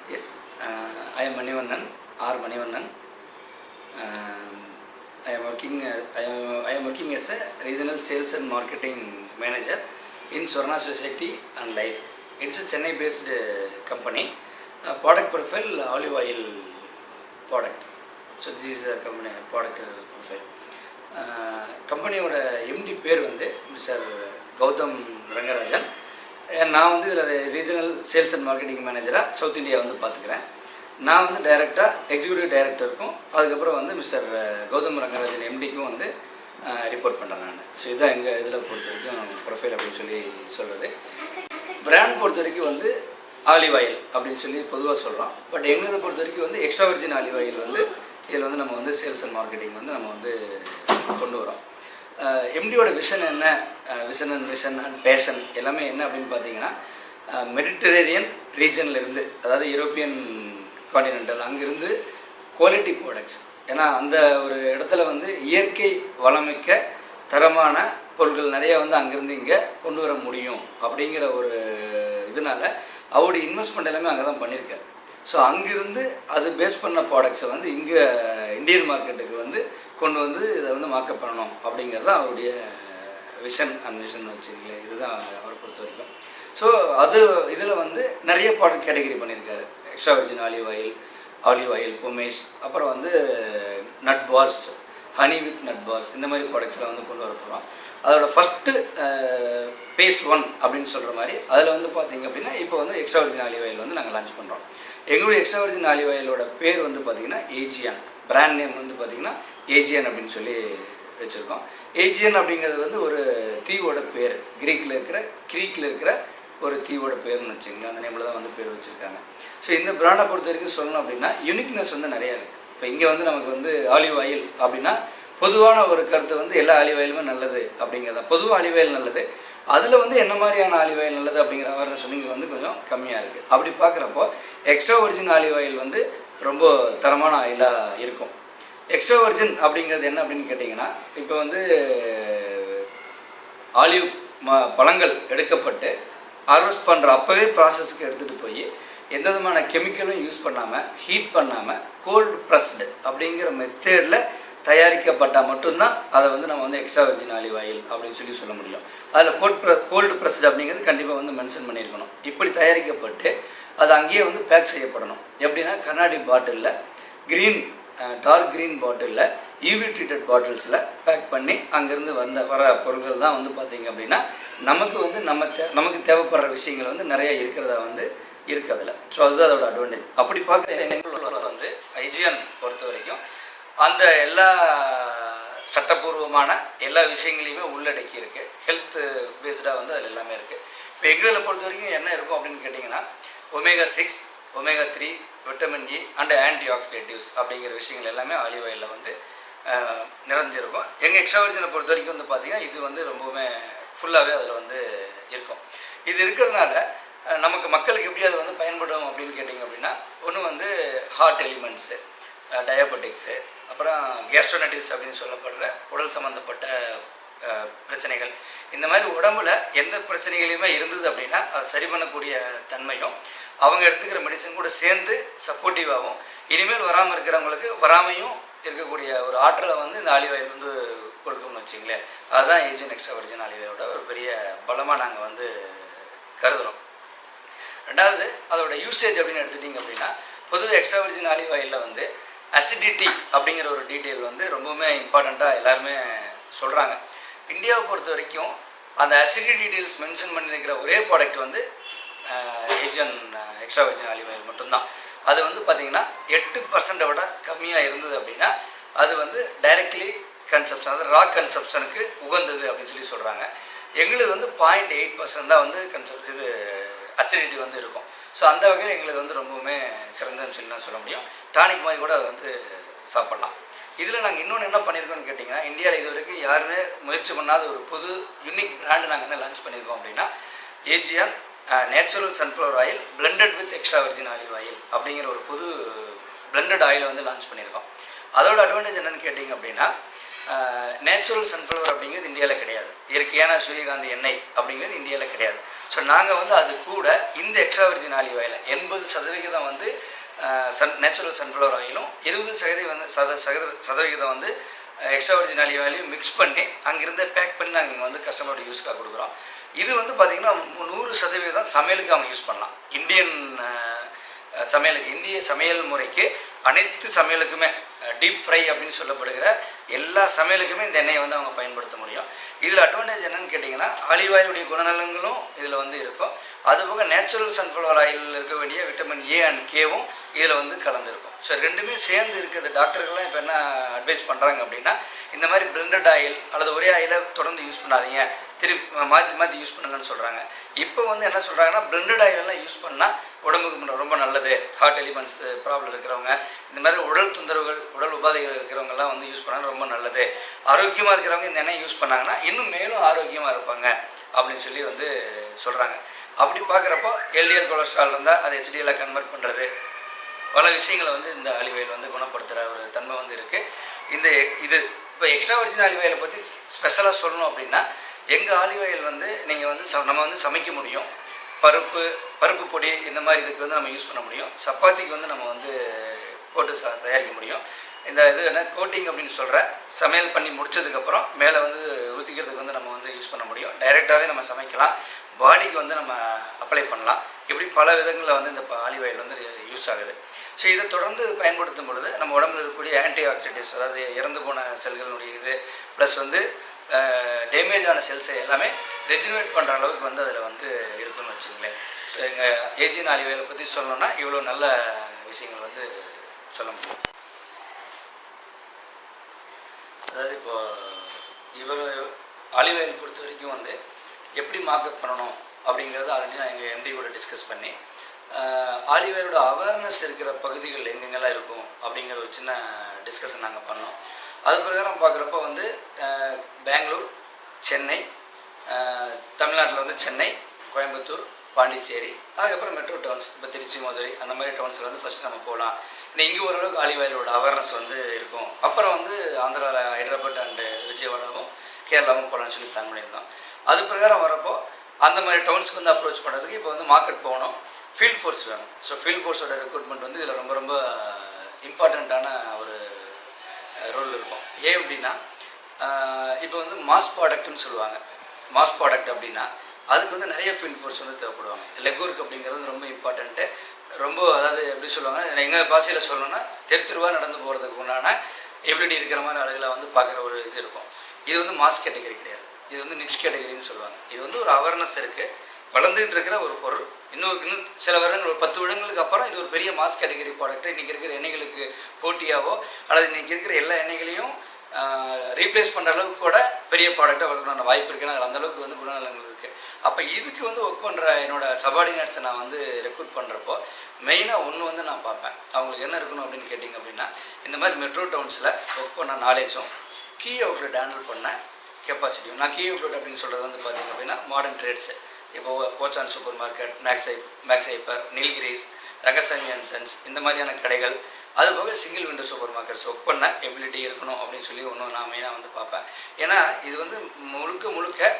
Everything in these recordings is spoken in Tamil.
Yes, I am Manivannan, R. Manivannan. I am working as a regional sales and marketing manager in Swarna Society and Life. It's a Chennai-based company. Product profile olive oil product. So this is the company product profile. Company oda MD பேர் வந்து மிஸ்டர் கௌதம் ரங்கராஜன். நான் வந்து இதில் ரீஜனல் சேல்ஸ் அண்ட் மார்க்கெட்டிங் மேனேஜராக சவுத் இந்தியா வந்து பார்த்துக்கிறேன். நான் வந்து டைரெக்டாக எக்ஸிக்யூட்டிவ் டைரக்டருக்கும் அதுக்கப்புறம் வந்து மிஸ்டர் கௌதம் ரங்கராஜன் எம்டிக்கும் வந்து ரிப்போர்ட் பண்ணுறேன் நான். ஸோ இதுதான் எங்கள் இதில் பொறுத்த வரைக்கும் ப்ரொஃபைல் அப்படின்னு சொல்லி சொல்கிறது. பிராண்ட் பொறுத்த வரைக்கும் வந்து ஆலிவ் ஆயில் அப்படின்னு சொல்லி பொதுவாக சொல்கிறோம். பட் எங்களை பொறுத்த வரைக்கும் வந்து எக்ஸ்ட்ரா வர்ஜின் ஆலிவ் ஆயில் வந்து இதில் வந்து நம்ம வந்து சேல்ஸ் அண்ட் மார்க்கெட்டிங் வந்து நம்ம வந்து கொண்டு வரோம். எம்டியோட விஷன் என்ன, vision and mission and passion எல்லாமே என்ன அப்படின்னு பார்த்தீங்கன்னா, மெடிட்டரேனியன் ரீஜன்லேருந்து, அதாவது யூரோப்பியன் காண்டினென்டல் அங்கேருந்து குவாலிட்டி ப்ராடக்ட்ஸ், ஏன்னா அந்த ஒரு இடத்துல வந்து இயற்கை வளமிக்க தரமான பொருட்கள் நிறைய வந்து அங்கேருந்து இங்கே கொண்டு வர முடியும் அப்படிங்கிற ஒரு இதனால அவருடைய இன்வெஸ்ட்மெண்ட் எல்லாமே அங்கே தான் பண்ணியிருக்காரு. ஸோ அங்கேருந்து அது பேஸ் பண்ண ப்ராடக்ட்ஸை வந்து இங்கே இந்தியன் மார்க்கெட்டுக்கு வந்து கொண்டு வந்து இதை வந்து மார்க்கெட் பண்ணணும் அப்படிங்கிறது தான் அவருடைய விஷன் அண்ட் மிஷன் வச்சுருக்கீங்களே. இதுதான் அவரை பொறுத்த வரைக்கும். ஸோ அது இதில் வந்து நிறைய ப்ராடக்ட் கேட்டகரி பண்ணியிருக்காரு. Extra virgin olive oil, pomace, அப்புறம் வந்து nut bars, honey with nut bars, இந்த மாதிரி ப்ராடக்ட்ஸில் வந்து கொண்டு வர போகிறோம். அதோட ஃபஸ்ட்டு பேஸ் 1 அப்படின்னு சொல்கிற மாதிரி அதில் வந்து பார்த்திங்க அப்படின்னா இப்போ வந்து எக்ஸ்ட்ரா வர்ஜின் ஆலிவ் ஆயில் வந்து நாங்கள் லான்ச் பண்ணுறோம். எங்களுடைய எக்ஸ்ட்ரா வர்ஜின் ஆலிவ் ஆயிலோட பேர் வந்து பார்த்திங்கன்னா ஏஜியன். பிராண்ட் நேம் வந்து பார்த்திங்கன்னா ஏஜியன் அப்படின்னு சொல்லி வச்சுருக்கோம். ஏஜியன் அப்படிங்கிறது வந்து ஒரு தீவோட பேர், கிரீக்கில் இருக்கிற ஒரு தீவோட பேர்னு வச்சுங்களேன். அந்த நேமில் தான் வந்து பேர் வச்சுருக்காங்க. ஸோ இந்த பிராண்டை பொறுத்த வரைக்கும் சொல்லணும் அப்படின்னா யூனிக்னஸ் வந்து நிறையா இருக்குது. இப்போ இங்கே வந்து நமக்கு வந்து ஆலிவ் ஆயில் அப்படின்னா பொதுவான ஒரு கருத்து வந்து எல்லா ஆலிவ் ஆயிலுமே நல்லது அப்படிங்கிறதா. பொதுவாக ஆலிவ் ஆயில் நல்லது, அதில் வந்து என்ன மாதிரியான ஆலிவ் ஆயில் நல்லது அப்படிங்கிற அவேர்னஸ் வந்து இங்கே வந்து கொஞ்சம் கம்மியாக இருக்குது. அப்படி பார்க்குறப்போ எக்ஸ்ட்ரா வர்ஜின் ஆலிவ் ஆயில் வந்து ரொம்ப தரமான ஆயிலாக இருக்கும். எக்ஸ்ட்ரா வர்ஜின் அப்படிங்கிறது என்ன அப்படின்னு கேட்டிங்கன்னா, இப்போ வந்து ஆலிவ் பழங்கள் எடுக்கப்பட்டு ஹார்வெஸ்ட் பண்ணுற அப்போவே ப்ராசஸுக்கு எடுத்துகிட்டு போய் எந்த விதமான கெமிக்கலும் யூஸ் பண்ணாமல், ஹீட் பண்ணாமல், கோல்டு ப்ரெஸ்டு அப்படிங்கிற மெத்தேடில் தயாரிக்கப்பட்டால் மட்டும்தான் அதை வந்து நம்ம வந்து எக்ஸ்ட்ரா வர்ஜின் ஆலிவ் ஆயில் அப்படின்னு சொல்லி சொல்ல முடியும். அதில் கோல்டு ப்ரெஸ்டு அப்படிங்கிறது கண்டிப்பாக வந்து மென்ஷன் பண்ணியிருக்கணும். இப்படி தயாரிக்கப்பட்டு அது அங்கேயே வந்து பேக் செய்யப்படணும். எப்படின்னா கண்ணாடி பாட்டிலில் டார்க் க்ரீன் பாட்டிலில் யூவி ட்ரீட்டட் பாட்டில்ஸில் பேக் பண்ணி அங்கேருந்து வர பொருட்கள் தான் வந்து பார்த்திங்க அப்படின்னா நமக்கு வந்து நமக்கு தேவைப்படுற விஷயங்கள் வந்து நிறையா இருக்கிறதா வந்து இருக்கிறதில்ல. ஸோ அதுதான் அதோட அட்வான்டேஜ். அப்படி பார்க்குற வந்து ஐஜிஎன் பொறுத்த வரைக்கும் அந்த எல்லா சட்டப்பூர்வமான எல்லா விஷயங்களையுமே உள்ளடக்கி இருக்குது. ஹெல்த் பேஸ்டாக வந்து அதில் எல்லாமே இருக்குது. இப்போ எங்களை பொறுத்த வரைக்கும் என்ன இருக்கும் அப்படின்னு கேட்டிங்கன்னா, omega-6, omega-3, vitamin E and anti oxidatives அப்படிங்கிற விஷயங்கள் எல்லாமே ஆலிவ் ஆயிலில் வந்து நிறைஞ்சிருக்கும். எங்கள் எக்ஸ்ட்ரா வர்ஜினை பொறுத்த வரைக்கும் வந்து பார்த்திங்கன்னா இது வந்து ரொம்பவுமே ஃபுல்லாகவே அதில் வந்து இருக்கும். இது இருக்கிறதுனால நமக்கு மக்களுக்கு எப்படி அது வந்து பயன்படும் அப்படின்னு கேட்டிங்க அப்படின்னா, ஒன்று வந்து ஹார்ட் எலிமெண்ட்ஸு, டயபெட்டிக்ஸு, அப்புறம் கேஸ்ட்ரோனைட்டிஸ் அப்படின்னு சொல்லப்படுற உடல் சம்மந்தப்பட்ட பிரச்சனைகள், இந்த மாதிரி உடம்புல எந்த பிரச்சனைகளையுமே இருந்தது அப்படின்னா அதை சரி பண்ணக்கூடிய தன்மையும் அவங்க எடுத்துக்கிற மெடிசன் கூட சேர்ந்து சப்போர்ட்டிவாகவும் இனிமேல் வராமல் இருக்கிறவங்களுக்கு வராமையும் இருக்கக்கூடிய ஒரு ஆற்றலை வந்து இந்த ஆலிவ் ஆயில் வந்து கொடுக்கும்னு வச்சிங்களேன். அதுதான் ஏஜியன் எக்ஸ்ட்ரா வர்ஜின் ஆலிவ் ஆயிலோட ஒரு பெரிய பலமாக நாங்கள் வந்து கருதுகிறோம். ரெண்டாவது அதோட யூசேஜ் அப்படின்னு எடுத்துட்டிங்க அப்படின்னா, பொதுவாக எக்ஸ்ட்ரா வர்ஜின் ஆலிவ் ஆயிலில் வந்து அசிடிட்டி அப்படிங்கிற ஒரு டீட்டெயில் வந்து ரொம்பவுமே இம்பார்ட்டண்ட்டாக எல்லாருமே சொல்கிறாங்க. இந்தியாவை பொறுத்த வரைக்கும் அந்த அசிடிட்டி டீட்டெயில்ஸ் மென்ஷன் பண்ணியிருக்கிற ஒரே ப்ராடக்ட் வந்து Aegean extra virgin olive oil மட்டும்தான். அது வந்து பார்த்திங்கன்னா 8% விட கம்மியாக இருந்தது அப்படின்னா அது வந்து டைரக்ட்லி கன்சப்ஷன், அதாவது ரா கன்சப்ஷனுக்கு உகந்தது அப்படின்னு சொல்லி சொல்கிறாங்க. எங்களுக்கு வந்து 0.8% தான் வந்து இது அசிடிட்டி வந்து இருக்கும். ஸோ அந்த வகையில் எங்களுக்கு வந்து ரொம்பவுமே சிறந்ததுன்னு சொல்லி நான் சொல்ல முடியும். டானிக் மாதிரி கூட அதை வந்து சாப்பிட்லாம். இதில் நாங்கள் இன்னொன்று என்ன பண்ணியிருக்கோம்னு கேட்டிங்கன்னா, இந்தியாவில் இது வரைக்கும் யாருமே முயற்சி பண்ணாத ஒரு புது யூனிக் பிராண்டு நாங்கள் என்ன லான்ச் பண்ணியிருக்கோம் அப்படின்னா, AGN natural sunflower oil blended with extra virgin olive oil அப்படிங்கிற ஒரு புது பிளெண்டட் ஆயிலை வந்து லான்ச் பண்ணியிருக்கோம். அதோட அட்வான்டேஜ் என்னென்னு கேட்டிங்க அப்படின்னா, நேச்சுரல் சன்ஃப்ளவர் அப்படிங்கிறது இந்தியாவில் கிடையாது. இயற்கையான சூரியகாந்தி எண்ணெய் அப்படிங்கிறது இந்தியாவில் கிடையாது. ஸோ நாங்கள் வந்து அது கூட இந்த எக்ஸ்ட்ரா விர்ஜின் ஆலிவ் ஆயில் 80% வந்து நேச்சுரல் சன்ஃப்ளவர் ஆயிலும் 20% வந்து எக்ஸ்ட்ரா விர்ஜின் ஆலிவ் ஆயிலையும் மிக்ஸ் பண்ணி அங்கிருந்து பேக் பண்ணி நாங்கள் வந்து கஸ்டமரோட யூஸ்க்காக கொடுக்குறோம். இது வந்து பார்த்திங்கன்னா 100% சமையலுக்கு அவங்க யூஸ் பண்ணலாம். இந்தியன் சமையலுக்கு, இந்திய சமையல் முறைக்கு அனைத்து சமையலுக்குமே டீப் ஃப்ரை அப்படின்னு சொல்லப்படுகிற எல்லா சமையலுக்குமே இந்த எண்ணெயை வந்து அவங்க பயன்படுத்த முடியும். இதில் அட்வான்டேஜ் என்னன்னு கேட்டிங்கன்னா ஆலிவ் ஆயிலுடைய குணநலங்களும் இதில் வந்து இருக்கும். அதுபோக நேச்சுரல் சன்ஃப்ளவர் ஆயிலில் இருக்க வேண்டிய விட்டமின் ஏ அண்ட் கேவும் இதில் வந்து கலந்துருக்கும். ஸோ ரெண்டுமே சேர்ந்து இருக்குது. டாக்டர்கள்லாம் இப்போ என்ன அட்வைஸ் பண்ணுறாங்க அப்படின்னா, இந்த மாதிரி பிளெண்டட் ஆயில் அல்லது ஒரே ஆயிலை தொடர்ந்து யூஸ் பண்ணாதீங்க, திருப்பி மாற்றி யூஸ் பண்ணுங்கன்னு சொல்கிறாங்க. இப்போ வந்து என்ன சொல்கிறாங்கன்னா, பிளெண்டட் ஆயிலெல்லாம் யூஸ் பண்ணால் உடம்புக்கு ரொம்ப நல்லது. ஹார்ட் எலிமெண்ட்ஸ் ப்ராப்ளம் இருக்கிறவங்க, இந்த மாதிரி உடல் தொந்தரவுகள், உடல் உபாதைகள் இருக்கிறவங்கலாம் வந்து யூஸ் பண்ணால் ரொம்ப நல்லது. ஆரோக்கியமாக இருக்கிறவங்க இந்த எண்ணெய் யூஸ் பண்ணாங்கன்னா இன்னும் மேலும் ஆரோக்கியமாக இருப்பாங்க அப்படின்னு சொல்லி வந்து சொல்கிறாங்க. அப்படி பார்க்குறப்போ எல்டிஎல் கொலஸ்ட்ரால் இருந்தால் அதை ஹெச்டிஎல்ல கன்வெர்ட் பண்ணுறது, பல விஷயங்களை வந்து இந்த ஆலிவ் ஆயில் வந்து குணப்படுத்துகிற ஒரு தன்மை வந்து இருக்குது. இது இப்போ எக்ஸ்ட்ரா விர்ஜின் ஆலிவ் ஆயிலை பற்றி ஸ்பெஷலாக சொல்லணும் அப்படின்னா, எங்கள் ஆலிவ் ஆயில் வந்து நீங்கள் வந்து நம்ம வந்து சமைக்க முடியும். பருப்பு பொடி இந்த மாதிரி இதுக்கு வந்து நம்ம யூஸ் பண்ண முடியும். சப்பாத்திக்கு வந்து நம்ம வந்து போட்டு தயாரிக்க முடியும். இந்த இது என்ன கோட்டிங் அப்படின்னு சொல்கிற சமையல் பண்ணி முடிச்சதுக்கப்புறம் மேலே வந்து ஊற்றிக்கிறதுக்கு வந்து நம்ம வந்து யூஸ் பண்ண முடியும். டைரெக்டாகவே நம்ம சமைக்கலாம். பாடிக்கு வந்து நம்ம அப்ளை பண்ணலாம். இப்படி பல விதங்களில் வந்து இந்த ஆலிவ் ஆயில் வந்து யூஸ் ஆகுது. ஸோ இதை தொடர்ந்து பயன்படுத்தும் பொழுது நம்ம உடம்புல இருக்கக்கூடிய ஆன்டி ஆக்சிடென்ட்ஸ், அதாவது இறந்து போன செல்களுடைய இது ப்ளஸ் வந்து டேமேஜ் ஆன செல்ஸை எல்லாமே ரெஜினரேட் பண்ணுற அளவுக்கு வந்து அதில் வந்து இருக்குன்னு வச்சுங்களேன். ஸோ எங்கள் ஏஜின் ஆலிவ் ஆயிலை பற்றி சொல்லணும்னா இவ்வளோ நல்ல விஷயங்கள் வந்து சொல்ல முடியும். அதாவது இப்போது ஆலிவ் ஆயில் பொறுத்த வரைக்கும் வந்து எப்படி மார்க்கெட் பண்ணணும் அப்படிங்கிறது ஆல்ரெடி நான் எங்கள் எம்டி கூட டிஸ்கஸ் பண்ணி, ஆலிவ் ஆயிலோட அவேர்னஸ் இருக்கிற பகுதிகள் எங்கெங்கெல்லாம் இருக்கும் அப்படிங்கிற ஒரு சின்ன டிஸ்கஷன் நாங்கள் பண்ணோம். அது பிரகாரம் பார்க்குறப்ப வந்து பெங்களூர், சென்னை, தமிழ்நாட்டில் வந்து சென்னை, கோயம்புத்தூர், பாண்டிச்சேரி, அதுக்கப்புறம் மெட்ரோ டவுன்ஸ், இப்போ திருச்சி, மதுரை அந்த மாதிரி டவுன்ஸில் வந்து ஃபஸ்ட்டு நம்ம போகலாம். இங்கே ஓரளவுக்கு ஆலிவ் ஆயிலோட அவேர்னஸ் வந்து இருக்கும். அப்புறம் வந்து ஆந்திராவில் ஹைதராபாத் அண்டு விஜயவாடாவும் கேரளாவும் போகலான்னு சொல்லி பிளான் பண்ணியிருந்தோம். அது பிரகாரம் வரப்போ அந்த மாதிரி டவுன்ஸ்க்கு வந்து அப்ரோச் பண்ணுறதுக்கு இப்போ வந்து மார்க்கெட் போகணும், ஃபீல்ட் ஃபோர்ஸ் வேணும். ஸோ ஃபீல்ட் ஃபோர்ஸோட ரெக்ரூட்மெண்ட் வந்து இதில் ரொம்ப ரொம்ப இம்பார்ட்டண்ட்டான ஒரு ரோல் இருக்கும். ஏன் அப்படின்னா, இப்போ வந்து மாஸ் ப்ராடக்ட்னு சொல்லுவாங்க. மாஸ் ப்ராடக்ட் அப்படின்னா அதுக்கு வந்து நிறைய ஃபீல்ட் ஃபோர்ஸ் வந்து தேவைப்படுவாங்க. லெக் அப்படிங்கிறது வந்து ரொம்ப இம்பார்ட்டண்ட்டு. ரொம்ப அதாவது எப்படி சொல்லுவாங்க, எங்கள் பாஷையில் சொல்லணும்னா தெருவா நடந்து போகிறதுக்கு உண்டான எபிலிட்டி இருக்கிற மாதிரி ஆளுகளை வந்து பார்க்குற ஒரு இது இருக்கும். இது வந்து மாஸ் கேட்டகரி கிடையாது, இது வந்து நிச் கேட்டகரின்னு சொல்லுவாங்க. இது வந்து ஒரு அவேர்னஸ் இருக்குது, வளர்ந்துகிட்டு இருக்கிற ஒரு பொருள். இன்னும் சில வருடங்கள், ஒரு 10 வருடங்களுக்கு அப்புறம் இது ஒரு பெரிய மாஸ் கேட்டகரி ப்ராடக்ட். இன்றைக்கி இருக்கிற எண்ணெய்களுக்கு போட்டியாவோ அல்லது இன்றைக்கி இருக்கிற எல்லா எண்ணெய்களையும் ரீப்ளேஸ் பண்ணுற அளவுக்கு கூட பெரிய ப்ராடக்டாக வளர்க்கணும்னு வாய்ப்பு இருக்குன்னா அந்தளவுக்கு வந்து குணநலங்கள் இருக்குது. அப்போ இதுக்கு வந்து ஒர்க் பண்ணுற என்னோடய சபார்டினேட்ஸை நான் வந்து ரெக்ரூட் பண்ணுறப்போ மெயினாக ஒன்று வந்து நான் பார்ப்பேன், அவங்களுக்கு என்ன இருக்கணும் அப்படின்னு கேட்டிங்க அப்படின்னா, இந்த மாதிரி மெட்ரோ டவுன்ஸில் ஒர்க் பண்ண நாலேஜும் கீ அவுட்லெட் ஹேண்டில் பண்ண கெப்பாசிட்டியும். நான் கீ அவுட்லெட் அப்படின்னு சொல்கிறது வந்து பார்த்திங்க அப்படின்னா மாடர்ன் ட்ரேட்ஸு, இப்போ Auchan super market, Max hyper, Nilgiris, Ragasamy and sons இந்த மாதிரியான கடைகள், அதுபோக single window super markets work பண்ண எபிலிட்டி இருக்கணும் அப்படின்னு சொல்லி ஒன்று நான் மெயினாக வந்து பார்ப்பேன். ஏன்னா இது வந்து முழுக்க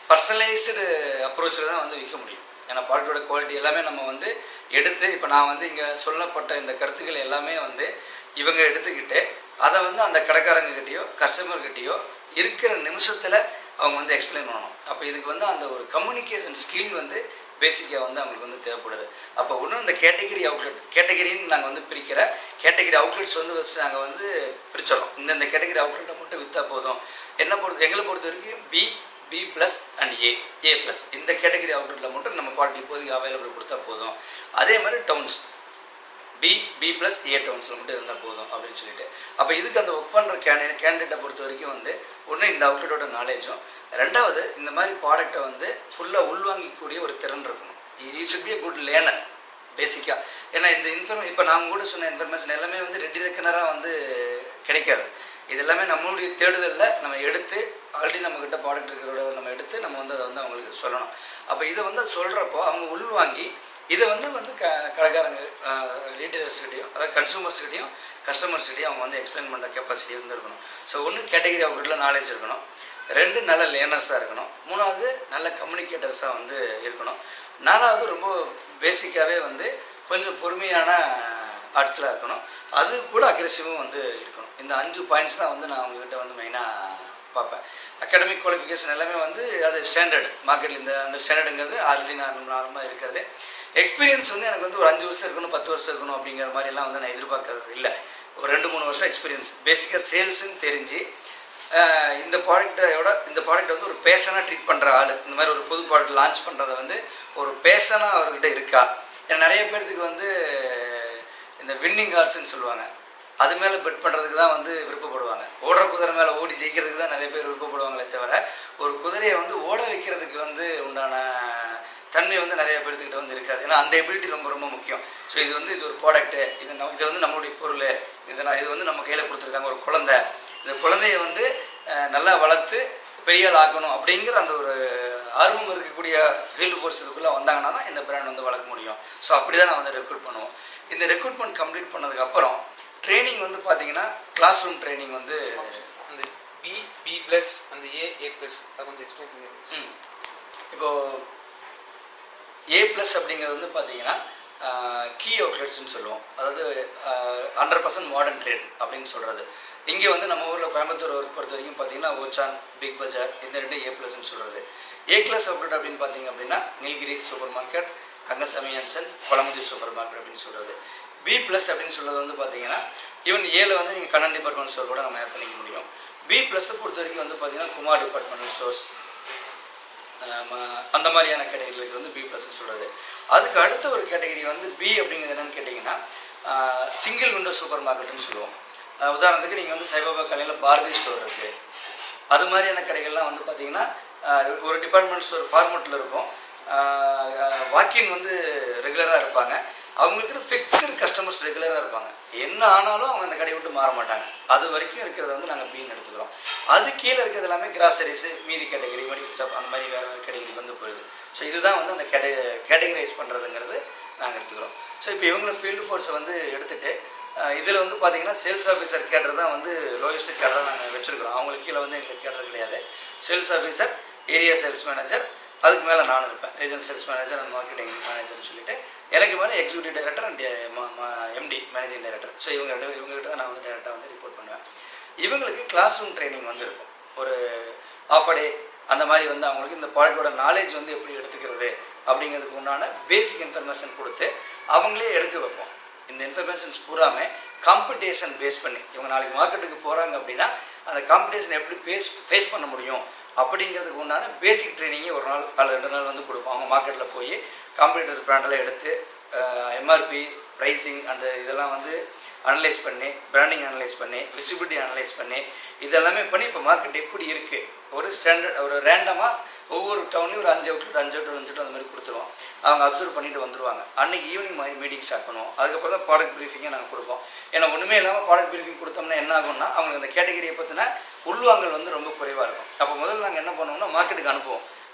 பர்சனலைஸ்டு அப்ரோச்சில் தான் வந்து விற்க முடியும். ஏன்னா ப்ராடக்டோட குவாலிட்டி எல்லாமே நம்ம வந்து எடுத்து, இப்போ நான் வந்து இங்கே சொல்லப்பட்ட இந்த கருத்துக்கள் எல்லாமே வந்து இவங்க எடுத்துக்கிட்டு அதை வந்து அந்த கடைக்காரங்ககிட்டயோ கஸ்டமர்கிட்டயோ இருக்கிற நிமிஷத்தில் அவங்க வந்து எக்ஸ்பிளைன் பண்ணணும். அப்போ இதுக்கு வந்து அந்த ஒரு கம்யூனிகேஷன் ஸ்கில் வந்து பேசிக்காக வந்து அவங்களுக்கு வந்து தேவைப்படுது. அப்போ ஒன்றும் இந்த கேட்டகரின்னு நாங்கள் வந்து பிரிக்கிற கேட்டகரி அவுட்லெட்ஸ் வந்து ஃபஸ்ட்டு நாங்கள் வந்து பிரிச்சிடறோம். இந்த கேட்டகரி அவுட்லெட்டை மட்டும் விற்றா போதும். எங்களை பொறுத்த வரைக்கும் B plus and A plus இந்த கேட்டகரி அவுட்லெட்டில் மட்டும் நம்ம ப்ராடக்ட் இப்போதைக்கு அவைலபிள் கொடுத்தா போதும். அதே மாதிரி டவுன்ஸ் பி ப்ளஸ் ஏ டவுன்ஸில் மட்டும் இருந்தால் போதும் அப்படின்னு சொல்லிட்டு, அப்போ இதுக்கு அந்த ஒர்க் பண்ணுற கேண்டிடேட்டை பொறுத்த வரைக்கும் வந்து ஒன்று இந்த அவுட்லெட்டோட நாலேஜும், ரெண்டாவது இந்த மாதிரி ப்ராடக்டை வந்து ஃபுல்லாக உள்வாங்கிக்கூடிய ஒரு திறன் இருக்கணும். You should be a good learner பேசிக்காக. ஏன்னா இந்த இப்போ நான் கூட சொன்ன இன்ஃபர்மேஷன் எல்லாமே வந்து ரெடி ரெக்கனராக வந்து கிடைக்காது. இது எல்லாமே நம்மளுடைய தேடுதலில் நம்ம எடுத்து ஆல்ரெடி நம்மக்கிட்ட ப்ராடக்ட் இருக்கிறதோட நம்ம எடுத்து நம்ம வந்து அதை வந்து அவங்களுக்கு சொல்லணும். அப்போ இதை வந்து சொல்கிறப்போ அவங்க உள்வாங்கி இதை வந்து கடைக்காரங்க ரீட்டெயிலர்ஸ்கிட்டையும் அதாவது கன்சூமர்ஸ்கிட்டையும் கஸ்டமர்ஸ்கிட்டையும் அவங்க வந்து எக்ஸ்பிளைன் பண்ணுற கெப்பாசிட்டி வந்து இருக்கணும். ஸோ ஒன்று கேட்டகரி அவங்ககிட்ட நாலேஜ் இருக்கணும், 2 நல்ல லேர்னர்ஸாக இருக்கணும், 3வது நல்ல கம்யூனிகேட்டர்ஸாக வந்து இருக்கணும், 4வது ரொம்ப பேசிக்காகவே வந்து கொஞ்சம் பொறுமையான ஆட்களாக இருக்கணும், அது கூட அக்ரெசிவும் வந்து இருக்கணும். இந்த 5 பாயிண்ட்ஸ் தான் வந்து நான் அவங்ககிட்ட வந்து மெயினாக பார்ப்பேன். அகாடமிக் குவாலிஃபிகேஷன் எல்லாமே வந்து அது ஸ்டாண்டர்டு மார்க்கெட்டில் அந்த ஸ்டாண்டர்டுங்கிறது ஆல்ரெடி நார்மலாக இருக்கிறது. எக்ஸ்பீரியன்ஸ் வந்து எனக்கு வந்து ஒரு 5 வருஷம் இருக்கணும் 10 வருஷம் இருக்கணும் அப்படிங்கிற மாதிரிலாம் வந்து நான் எதிர்பார்க்கறது இல்லை. ஒரு 2-3 வருஷம் எக்ஸ்பீரியன்ஸ் பேசிக்காக சேல்ஸுன்னு தெரிஞ்சு இந்த ப்ராடக்ட் வந்து ஒரு பேஷனாக ட்ரீட் பண்ணுற ஆள், இந்த மாதிரி ஒரு புது ப்ராடக்ட் லான்ச் பண்ணுறதை வந்து ஒரு பேஷனாக அவர்கிட்ட இருக்கா. ஏன்னா நிறைய பேர்த்துக்கு வந்து இந்த வின்னிங் ஹார்ஸ்ன்னு சொல்லுவாங்க, அது மேலே பெட் பண்ணுறதுக்கு தான் வந்து விருப்பப்படுவாங்க. ஓடுற குதிரை மேலே ஓடி ஜெயிக்கிறதுக்கு தான் நிறைய பேர் விருப்பப்படுவாங்களே தவிர ஒரு குதிரையை வந்து ஓட வைக்கிறதுக்கு வந்து உண்டான தன்மை வந்து நிறைய பேர்த்துக்கிட்ட வந்து இருக்காது. ஏன்னா அந்த எபிலிட்டி ரொம்ப ரொம்ப முக்கியம். ஸோ இது ஒரு ப்ராடக்ட்டு, இது வந்து நம்மளுடைய பொருள், இது வந்து நம்ம கையில் கொடுத்துருக்காங்க ஒரு குழந்தை, இந்த குழந்தைய வந்து நல்லா வளர்த்து பெரிய ஆள் ஆக்கணும் அப்படிங்கிற அந்த ஒரு ஆர்வம் இருக்கக்கூடிய ஃபீல்டு ஃபோர்ஸ் இதுக்குள்ளே வந்தாங்கன்னா தான் இந்த பிராண்ட் வந்து வளர்க்க முடியும். ஸோ அப்படி தான் நான் வந்து ரெக்ரூட் பண்ணுவோம். இந்த ரெக்ரூட்மெண்ட் கம்ப்ளீட் பண்ணதுக்கப்புறம் ட்ரைனிங் வந்து பார்த்தீங்கன்னா கிளாஸ் ரூம் ட்ரைனிங் வந்து அந்த B+ அந்த A+ அது கொஞ்சம் எக்ஸ்பிளைன் பண்ணுங்க. இப்போது A+ அப்படிங்கிறது வந்து பார்த்தீங்கன்னா கீ அவுட்லெட்ஸ்ன்னு சொல்லுவோம், அதாவது 100% மாடர்ன் ட்ரேட் அப்படின்னு சொல்கிறது. இங்கே வந்து நம்ம ஊரில் கோயம்புத்தூர் பொறுத்த வரைக்கும் பார்த்தீங்கன்னா ஓச்சான், பிக் பஜார், இந்த 2 A+ன்னு சொல்கிறது. A+ அவுட்லெட் அப்படின்னு பார்த்தீங்க அப்படின்னா Nilgiris super market, Rangasamy and sons, Pazhamudhir super market அப்படின்னு சொல்கிறது. B+ அப்படின்னு சொல்கிறது வந்து பார்த்தீங்கன்னா ஈவன் ஏல வந்து நீங்கள் கண்ணன் டிபார்ட்மெண்ட் ஸ்டோர் கூட நம்ம ஆட் பண்ணிக்க முடியும். B+ பொறுத்த வரைக்கும் வந்து பார்த்தீங்கன்னா குமார் டிபார்ட்மெண்டல் ஸ்டோர்ஸ், அந்த மாதிரியான கேட்டகரிகளுக்கு வந்து B+ன்னு சொல்கிறது. அதுக்கு அடுத்த ஒரு கேட்டகரி வந்து B அப்படிங்கிறது என்னென்னு கேட்டிங்கன்னா சிங்கிள் விண்டோ சூப்பர் மார்க்கெட்டுன்னு சொல்லுவோம். உதாரணத்துக்கு நீங்கள் வந்து சைபாபா கடையில் பாரதி ஸ்டோர் இருக்குது, அது மாதிரியான கடைகள்லாம் வந்து பார்த்திங்கன்னா ஒரு டிபார்ட்மெண்ட் ஸ்டோர் ஃபார்மேட்டில் இருக்கும். வாக்கின் வந்து ரெகுலராக இருப்பாங்க, அவங்களுக்கு ஃபிக்ஸ்டு கஸ்டமர்ஸ் ரெகுலராக இருப்பாங்க, என்ன ஆனாலும் அவங்க அந்த கடையை விட்டு மாற மாட்டாங்க. அது வரைக்கும் இருக்கிறத வந்து நாங்கள் Bன்னு எடுத்துக்கிறோம். அது கீழே இருக்கிறது எல்லாமே கிராசரிஸு, மீதி கேட்டகரி, மெடிக்கல் ஷாப், அந்த மாதிரி வேறு வேறு கேட்டகரி வந்து போயிடுது. ஸோ இதுதான் வந்து அந்த கேட்டகரைஸ் பண்ணுறதுங்கிறது நாங்கள் எடுத்துக்கிறோம். ஸோ இப்போ இவங்களை ஃபீல்டு ஃபோர்ஸை வந்து எடுத்துகிட்டு இதில் வந்து பார்த்தீங்கன்னா சேல்ஸ் ஆஃபீஸர் கேடர் தான் வந்து லோயஸ்ட் கேடராக நாங்கள் வச்சுருக்கிறோம். அவங்களுக்கு கீழே வந்து எங்களுக்கு கேடர் கிடையாது. Sales officer, area sales manager, அதுக்கு மேலே நானும் இருப்பேன், regional sales manager and marketing மேனேஜர்னு சொல்லிட்டு. எனக்கு மேலே executive director and MD managing director. So இவங்ககிட்ட தான் நான் வந்து டைரெக்டாக வந்து ரிப்போர்ட் பண்ணுவேன். இவங்களுக்கு கிளாஸ் ரூம் ட்ரைனிங் வந்து இருக்கும், ஒரு ½ டே அந்த மாதிரி வந்து அவங்களுக்கு இந்த ப்ராடக்டோட நாலேஜ் வந்து எப்படி எடுத்துக்கிறது அப்படிங்கிறதுக்கு உண்டான பேசிக் இன்ஃபர்மேஷன் கொடுத்து அவங்களே எடுக்க வைப்போம். இந்த இன்ஃபர்மேஷன்ஸ் பூராமே காம்படிஷன் பேஸ் பண்ணி இவங்க நாளைக்கு மார்க்கெட்டுக்கு போகிறாங்க அப்படின்னா அந்த காம்படிஷன் எப்படி ஃபேஸ் பண்ண முடியும் அப்படிங்கிறதுக்கு உண்டான பேசிக் ட்ரைனிங்கே ஒரு நாள் அல்லது 2 நாள் வந்து கொடுப்போம். அவங்க மார்க்கெட்டில் போய் காம்படிட்டர்ஸ் பிராண்டெல்லாம் எடுத்து MRP, ப்ரைஸிங் அந்த இதெல்லாம் வந்து அனலைஸ் பண்ணி, பிராண்டிங் அனலைஸ் பண்ணி, விசிபிலிட்டி அனலைஸ் பண்ணி, இதெல்லாமே பண்ணி இப்போ மார்க்கெட் எப்படி இருக்குது ஒரு ஸ்டாண்டர்ட் ஒரு ரேண்டமாக ஒவ்வொரு டவுன்லையும் ஒரு 5 அவுட்லெட் அந்த மாதிரி கொடுத்துருவோம். அவங்க அப்சர்வ் பண்ணிட்டு வந்துடுவாங்க. அன்றைக்கி ஈவினிங் மீட்டிங் ஸ்டார்ட் பண்ணுவோம். அதுக்கப்புறம் தான் ப்ராடக்ட் ப்ரீஃபிங்கை நாங்கள் கொடுப்போம். ஏன்னா ஒன்றுமே இல்லாமல் ப்ராடக்ட் ப்ரீஃபிங் கொடுத்தோம்னா என்ன ஆகும்னா அவங்களுக்கு அந்த கேட்டகரியை பற்றின உள்வாங்கல் வந்து ரொம்ப குறைவாக இருக்கும். அப்போ முதல்ல நாங்கள் என்ன பண்ணுவோம்னா மார்க்கெட்டுக்கு அனுப்புவோம்.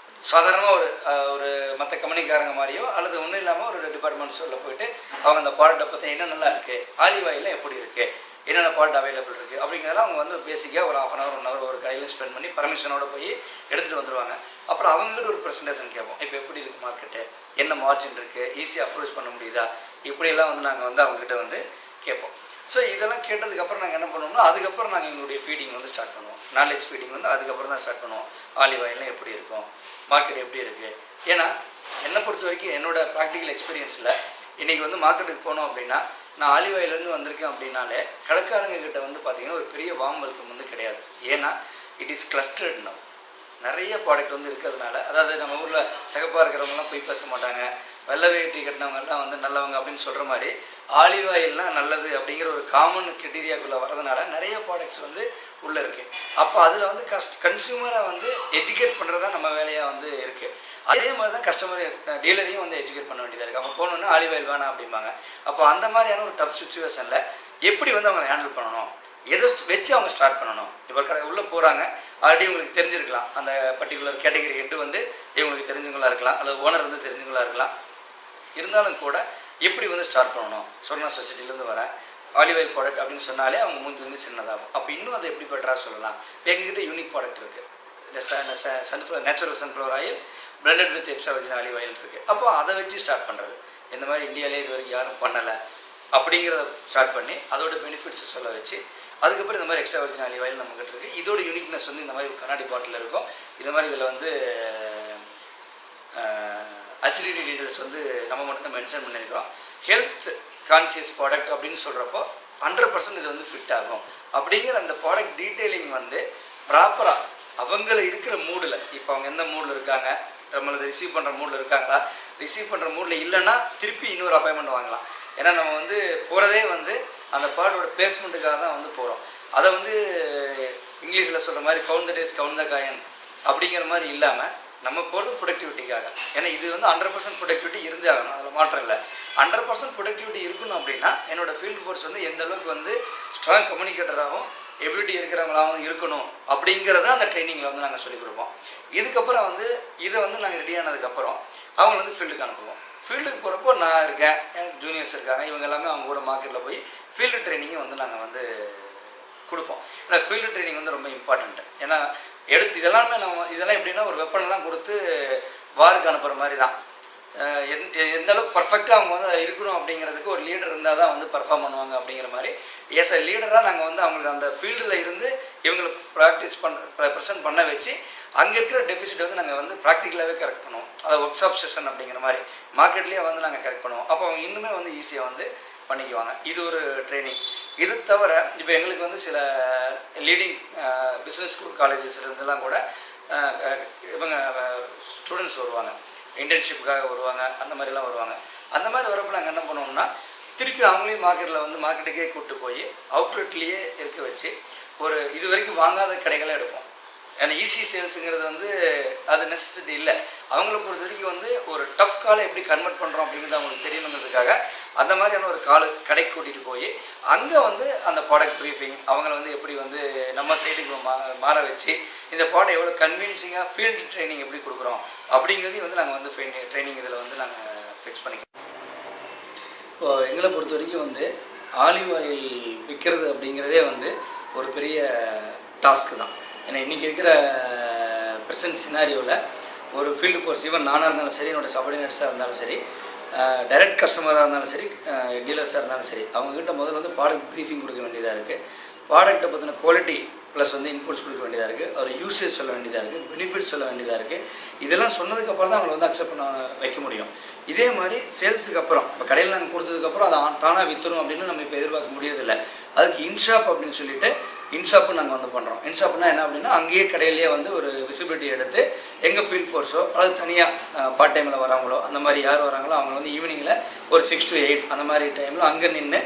சாதாரணமாக ஒரு மற்ற கம்பெனிக்காரங்க மாதிரியோ அல்லது ஒன்றும் இல்லாமல் ஒரு டிபார்ட்மெண்ட் ஸ்டோரில் போயிட்டு அவங்க அந்த ப்ராடக்ட்டை பற்றி என்ன நல்லா இருக்குது, ஆலிவ் ஆயிலில் எப்படி இருக்குது, என்னென்ன ப்ராடக்ட் அவைலபிள் இருக்குது அப்படிங்கிறதெல்லாம் அவங்க வந்து பேசிக்காக ஒரு ½ hour 1 hour ஒரு கடையில் ஸ்பெண்ட் பண்ணி பர்மிஷனோட போய் எடுத்துகிட்டு வந்துடுவாங்க. அப்புறம் அவங்ககிட்ட ஒரு ப்ரெசன்டேஷன் கேட்போம். இப்போ எப்படி இருக்குது மார்க்கெட்டு, என்ன மார்ஜின் இருக்குது, ஈஸியாக அப்ரோச் பண்ண முடியுதா, இப்படியெல்லாம் வந்து நாங்கள் வந்து அவங்ககிட்ட வந்து கேட்போம். ஸோ இதெல்லாம் கேட்டதுக்கப்புறம் நாங்கள் என்ன பண்ணுவோம்னா அதுக்கப்புறம் நாங்கள் எங்களுடைய ஃபீடிங் வந்து ஸ்டார்ட் பண்ணுவோம். நாலேஜ் ஃபீடிங் வந்து அதுக்கப்புறம் தான் ஸ்டார்ட் பண்ணுவோம். ஆலிவ் ஆயில்லாம் எப்படி இருக்கும், மார்க்கெட் எப்படி இருக்குது. ஏன்னா என்னை பொறுத்த வரைக்கும் என்னோடய ப்ராக்டிக்கல் எக்ஸ்பீரியன்ஸில் இன்றைக்கி வந்து மார்க்கெட்டுக்கு போனோம் அப்படின்னா நான் ஆலிவ் ஆயிலேருந்து வந்திருக்கேன் அப்படின்னாலே கடைக்காரங்க கிட்ட வந்து பார்த்திங்கன்னா ஒரு பெரிய வார்ம் வெல்கம் வந்து கிடையாது. ஏன்னா இட் இஸ் கிளஸ்டர்ட் நவ். நிறைய ப்ராடக்ட் வந்து இருக்கிறதுனால, அதாவது நம்ம ஊரில் சிகப்பாக இருக்கிறவங்கலாம் போய் பேச மாட்டாங்க, வெள்ளை வேட்டி கட்டினவங்கலாம் வந்து நல்லவங்க அப்படின்னு சொல்கிற மாதிரி ஆலிவ் ஆயில்லாம் நல்லது அப்படிங்கிற ஒரு காமன் கிரிட்டீரியாக்குள்ளே வரதுனால நிறைய ப்ராடக்ட்ஸ் வந்து உள்ளே இருக்குது. அப்போ அதில் வந்து கன்சியூமரை வந்து எஜுகேட் பண்ணுறது தான் நம்ம வேலையாக வந்து இருக்குது. அதே மாதிரி தான் கஸ்டமர் டீலரையும் வந்து எஜுகேட் பண்ண வேண்டியதாக இருக்குது. அவங்க போகணுன்னா ஆலிவ் ஆயில் வேணாம் அப்படிம்பாங்க. அப்போ அந்த மாதிரியான ஒரு டஃப் சுச்சுவேஷனில் எப்படி வந்து அவங்க ஹேண்டில் பண்ணணும், எதை வச்சு அவங்க ஸ்டார்ட் பண்ணணும். இப்போ கடை உள்ளே போகிறாங்க, ஆல்ரெடி உங்களுக்கு தெரிஞ்சிருக்கலாம், அந்த பர்டிகுலர் கேட்டகரி ஹெட்டு வந்து இவங்களுக்கு தெரிஞ்சவங்களா இருக்கலாம், அல்லது ஓனர் வந்து தெரிஞ்சவங்களா இருக்கலாம். இருந்தாலும் கூட எப்படி வந்து ஸ்டார்ட் பண்ணணும். சொர்ணா சொசைட்டிலேருந்து வர ஆலிவ் ஆயில் ப்ராடக்ட் அப்படின்னு சொன்னாலே அவங்க மூஞ்சி வந்து சின்னதாகும். அப்போ இன்னும் அதை எப்படி பெட்டராக சொல்லலாம். எங்ககிட்ட யூனிக் ப்ராடக்ட் இருக்குது. Sunflower natural sunflower oil blunted with extra virgin olive oil இருக்குது. அப்போ அதை வச்சு ஸ்டார்ட் பண்ணுறது. இந்த மாதிரி இந்தியாவிலே இது வரைக்கும் யாரும் பண்ணலை அப்படிங்கிறத ஸ்டார்ட் பண்ணி அதோட பெனிஃபிட்ஸ் சொல்ல வச்சு அதுக்கப்புறம் இந்த மாதிரி எக்ஸ்ட்ரா வெர்ஜின் ஆலிவ் ஆயில் நம்மகிட்ட இருக்குது. இதோட யூனிக்னஸ் வந்து இந்த மாதிரி கண்ணாடி பாட்டில் இருக்கும். இந்த மாதிரி இதில் வந்து அசிடிட்டி டீட்டெயில்ஸ் வந்து நம்ம மட்டும் தான் மென்ஷன் பண்ணியிருக்கிறோம். ஹெல்த் கான்சியஸ் ப்ராடக்ட் அப்படின்னு சொல்கிறப்போ 100% இது வந்து ஃபிட் ஆகும் அப்படிங்கிற அந்த ப்ராடக்ட் டீட்டெயிலிங் வந்து ப்ராப்பராக அவங்கள இருக்கிற மூடில், இப்போ அவங்க எந்த மூடில் இருக்காங்க, நம்மளது ரிசீவ் பண்ணுற மூடில் இருக்காங்களா, ரிசீவ் பண்ணுற மூடில் இல்லைன்னா திருப்பி இன்னொரு அப்பாயின்மெண்ட் வாங்கலாம். ஏன்னா நம்ம வந்து போகிறதே வந்து அந்த ப்ராடக்டோட பிளேஸ்மெண்ட்டுக்காக தான் வந்து போகிறோம். அதை வந்து இங்கிலீஷில் சொல்கிற மாதிரி count the days count the coin அப்படிங்கிற மாதிரி இல்லாமல் நம்ம போகிறது ப்ரொடக்டிவிட்டிக்காக. ஏன்னா இது வந்து 100% ப்ரொடக்டிவிட்டி இருந்தே ஆகணும், அதில் மாற்றம் இல்லை. 100% ப்ரொடக்டிவிட்டி இருக்கணும் அப்படின்னா என்னோடய ஃபீல்டு ஃபோர்ஸ் வந்து எந்த அளவுக்கு வந்து ஸ்ட்ராங் கம்யூனிகேட்டராகவும் எபிலிட்டி இருக்கிறவங்களாகவும் இருக்கணும் அப்படிங்கிறத அந்த ட்ரைனிங்கில் வந்து நாங்கள் சொல்லிக் கொடுப்போம். இதுக்கப்புறம் வந்து இதை வந்து நாங்கள் ரெடி ஆனதுக்கப்புறம் அவங்க வந்து ஃபீல்டுக்கு அனுப்புவோம். ஃபீல்டுக்கு போகிறப்போ நான் இருக்கேன், எனக்கு ஜூனியர்ஸ் இருக்காங்க, இவங்க எல்லாமே அவங்க கூட மார்க்கெட்டில் போய் ஃபீல்டு ட்ரைனிங்கை வந்து நாங்கள் வந்து கொடுப்போம். ஏன்னா ஃபீல்டு ட்ரைனிங் வந்து ரொம்ப இம்பார்ட்டண்ட்டு. ஏன்னா இதெல்லாமே இதெல்லாம் எப்படின்னா ஒரு வெப்பனெல்லாம் கொடுத்து வாருக்கு அனுப்புகிற மாதிரி தான். எந்த அளவுக்கு பர்ஃபெக்டாக அவங்க வந்து இருக்கணும் அப்படிங்கிறதுக்கு ஒரு லீடர் இருந்தால் தான் வந்து பர்ஃபார்ம் பண்ணுவாங்க அப்படிங்கிற மாதிரி எஸ் லீடராக நாங்கள் வந்து அவங்களுக்கு அந்த ஃபீல்டில் இருந்து இவங்களை ப்ரெசென்ட் பண்ண வச்சு அங்கே இருக்கிற டெபிசிட் வந்து நாங்கள் வந்து ப்ராக்டிக்கலாகவே கரெக்ட் பண்ணுவோம். அதை ஒர்க் ஷாப் செஷன் அப்படிங்கிற மாதிரி மார்க்கெட்லேயே வந்து நாங்கள் கரெக்ட் பண்ணுவோம். அப்போ அவங்க இன்னுமே வந்து ஈஸியாக வந்து பண்ணிக்குவாங்க. இது ஒரு ட்ரைனிங். இது தவிர இப்போ எங்களுக்கு வந்து சில லீடிங் பிஸ்னஸ் ஸ்கூல் காலேஜஸ்லேருந்துலாம் கூட இவங்க ஸ்டூடெண்ட்ஸ் வருவாங்க, இன்டர்ன்ஷிப்புக்காக வருவாங்க, அந்த மாதிரிலாம் வருவாங்க. அந்த மாதிரி வரப்போ நாங்கள் என்ன பண்ணுவோம்னா திருப்பி அவங்களையும் மார்க்கெட்டில் வந்து மார்க்கெட்டுக்கே கூப்பிட்டு போய் அவுட்லெட்லேயே இருக்க வச்சு ஒரு இது வரைக்கும் வாங்காத கடைகளை எடுப்போம். ஏன்னா ஈஸி சேல்ஸுங்கிறது வந்து அது நெசசிட்டி இல்லை. அவங்கள பொறுத்த வரைக்கும் வந்து ஒரு டஃப் காலை எப்படி கன்வெர்ட் பண்ணுறோம் அப்படிங்கிறது அவங்களுக்கு தெரியணுங்கிறதுக்காக அந்த மாதிரியான ஒரு கடைக்கு கூட்டிகிட்டு போய் அங்கே வந்து அந்த ப்ராடக்ட் ப்ரீஃபிங் அவங்கள வந்து எப்படி வந்து நம்ம சைடுக்கு மாற வச்சு இந்த ப்ராடக்ட் எவ்வளோ கன்வீன்சிங்காக ஃபீல்டு ட்ரைனிங் எப்படி கொடுக்குறோம் அப்படிங்கிறதையும் வந்து நாங்கள் வந்து ட்ரைனிங் இதில் வந்து நாங்கள் ஃபிக்ஸ் பண்ணிக்கிறோம். இப்போ எங்களை பொறுத்த வரைக்கும் வந்து ஆலிவ் ஆயில் விற்கிறது அப்படிங்கிறதே வந்து ஒரு பெரிய டாஸ்க்கு தான். ஏன்னா இன்றைக்கி இருக்கிற ப்ரெசன்ட் சினாரியோவில் ஒரு ஃபீல்டு ஃபோர்ஸ் ஈவன் நானாக இருந்தாலும் சரி, என்னோடய சபார்டினேட்ஸாக இருந்தாலும் சரி, டைரக்ட் கஸ்டமராக இருந்தாலும் சரி, டீலர்ஸாக இருந்தாலும் சரி, அவங்ககிட்ட முதல்ல வந்து ப்ராடக்ட் ப்ரீஃபிங் கொடுக்க வேண்டியதாக இருக்குது. ப்ராடக்ட்டை பற்றின குவாலிட்டி ப்ளஸ் வந்து இன்புட்ஸ் கொடுக்க வேண்டியதாக இருக்குது, ஒரு யூசேஜ் சொல்ல வேண்டியதாக இருக்குது, பெனிஃபிட்ஸ் சொல்ல வேண்டியதாக இருக்குது. இதெல்லாம் சொன்னதுக்கப்புறம் தான் அவங்களை வந்து அக்செப்ட் பண்ண வைக்க முடியும். இதே மாதிரி சேல்ஸுக்கு அப்புறம் இப்போ கடையில் நாங்கள் கொடுத்ததுக்கப்புறம் அதை தானாக விற்றுரும் அப்படின்னு நம்ம இப்போ எதிர்பார்க்க முடியதில்லை. அதுக்கு இன்ஷாப் அப்படின்னு சொல்லிட்டு இன்ஷாப்பு நாங்கள் வந்து பண்ணுறோம். இன்ஷாப்னா என்ன அப்படின்னா அங்கேயே கடையிலேயே வந்து ஒரு விசிபிலிட்டி எடுத்து எங்கள் ஃபீல்ட் ஃபோர்ஸோ அல்லது தனியாக பார்ட் டைமில் வரவங்களோ அந்த மாதிரி யார் வராங்களோ அவங்க வந்து ஈவினிங்கில் ஒரு 6 to 8 அந்த மாதிரி டைமில் அங்கே நின்று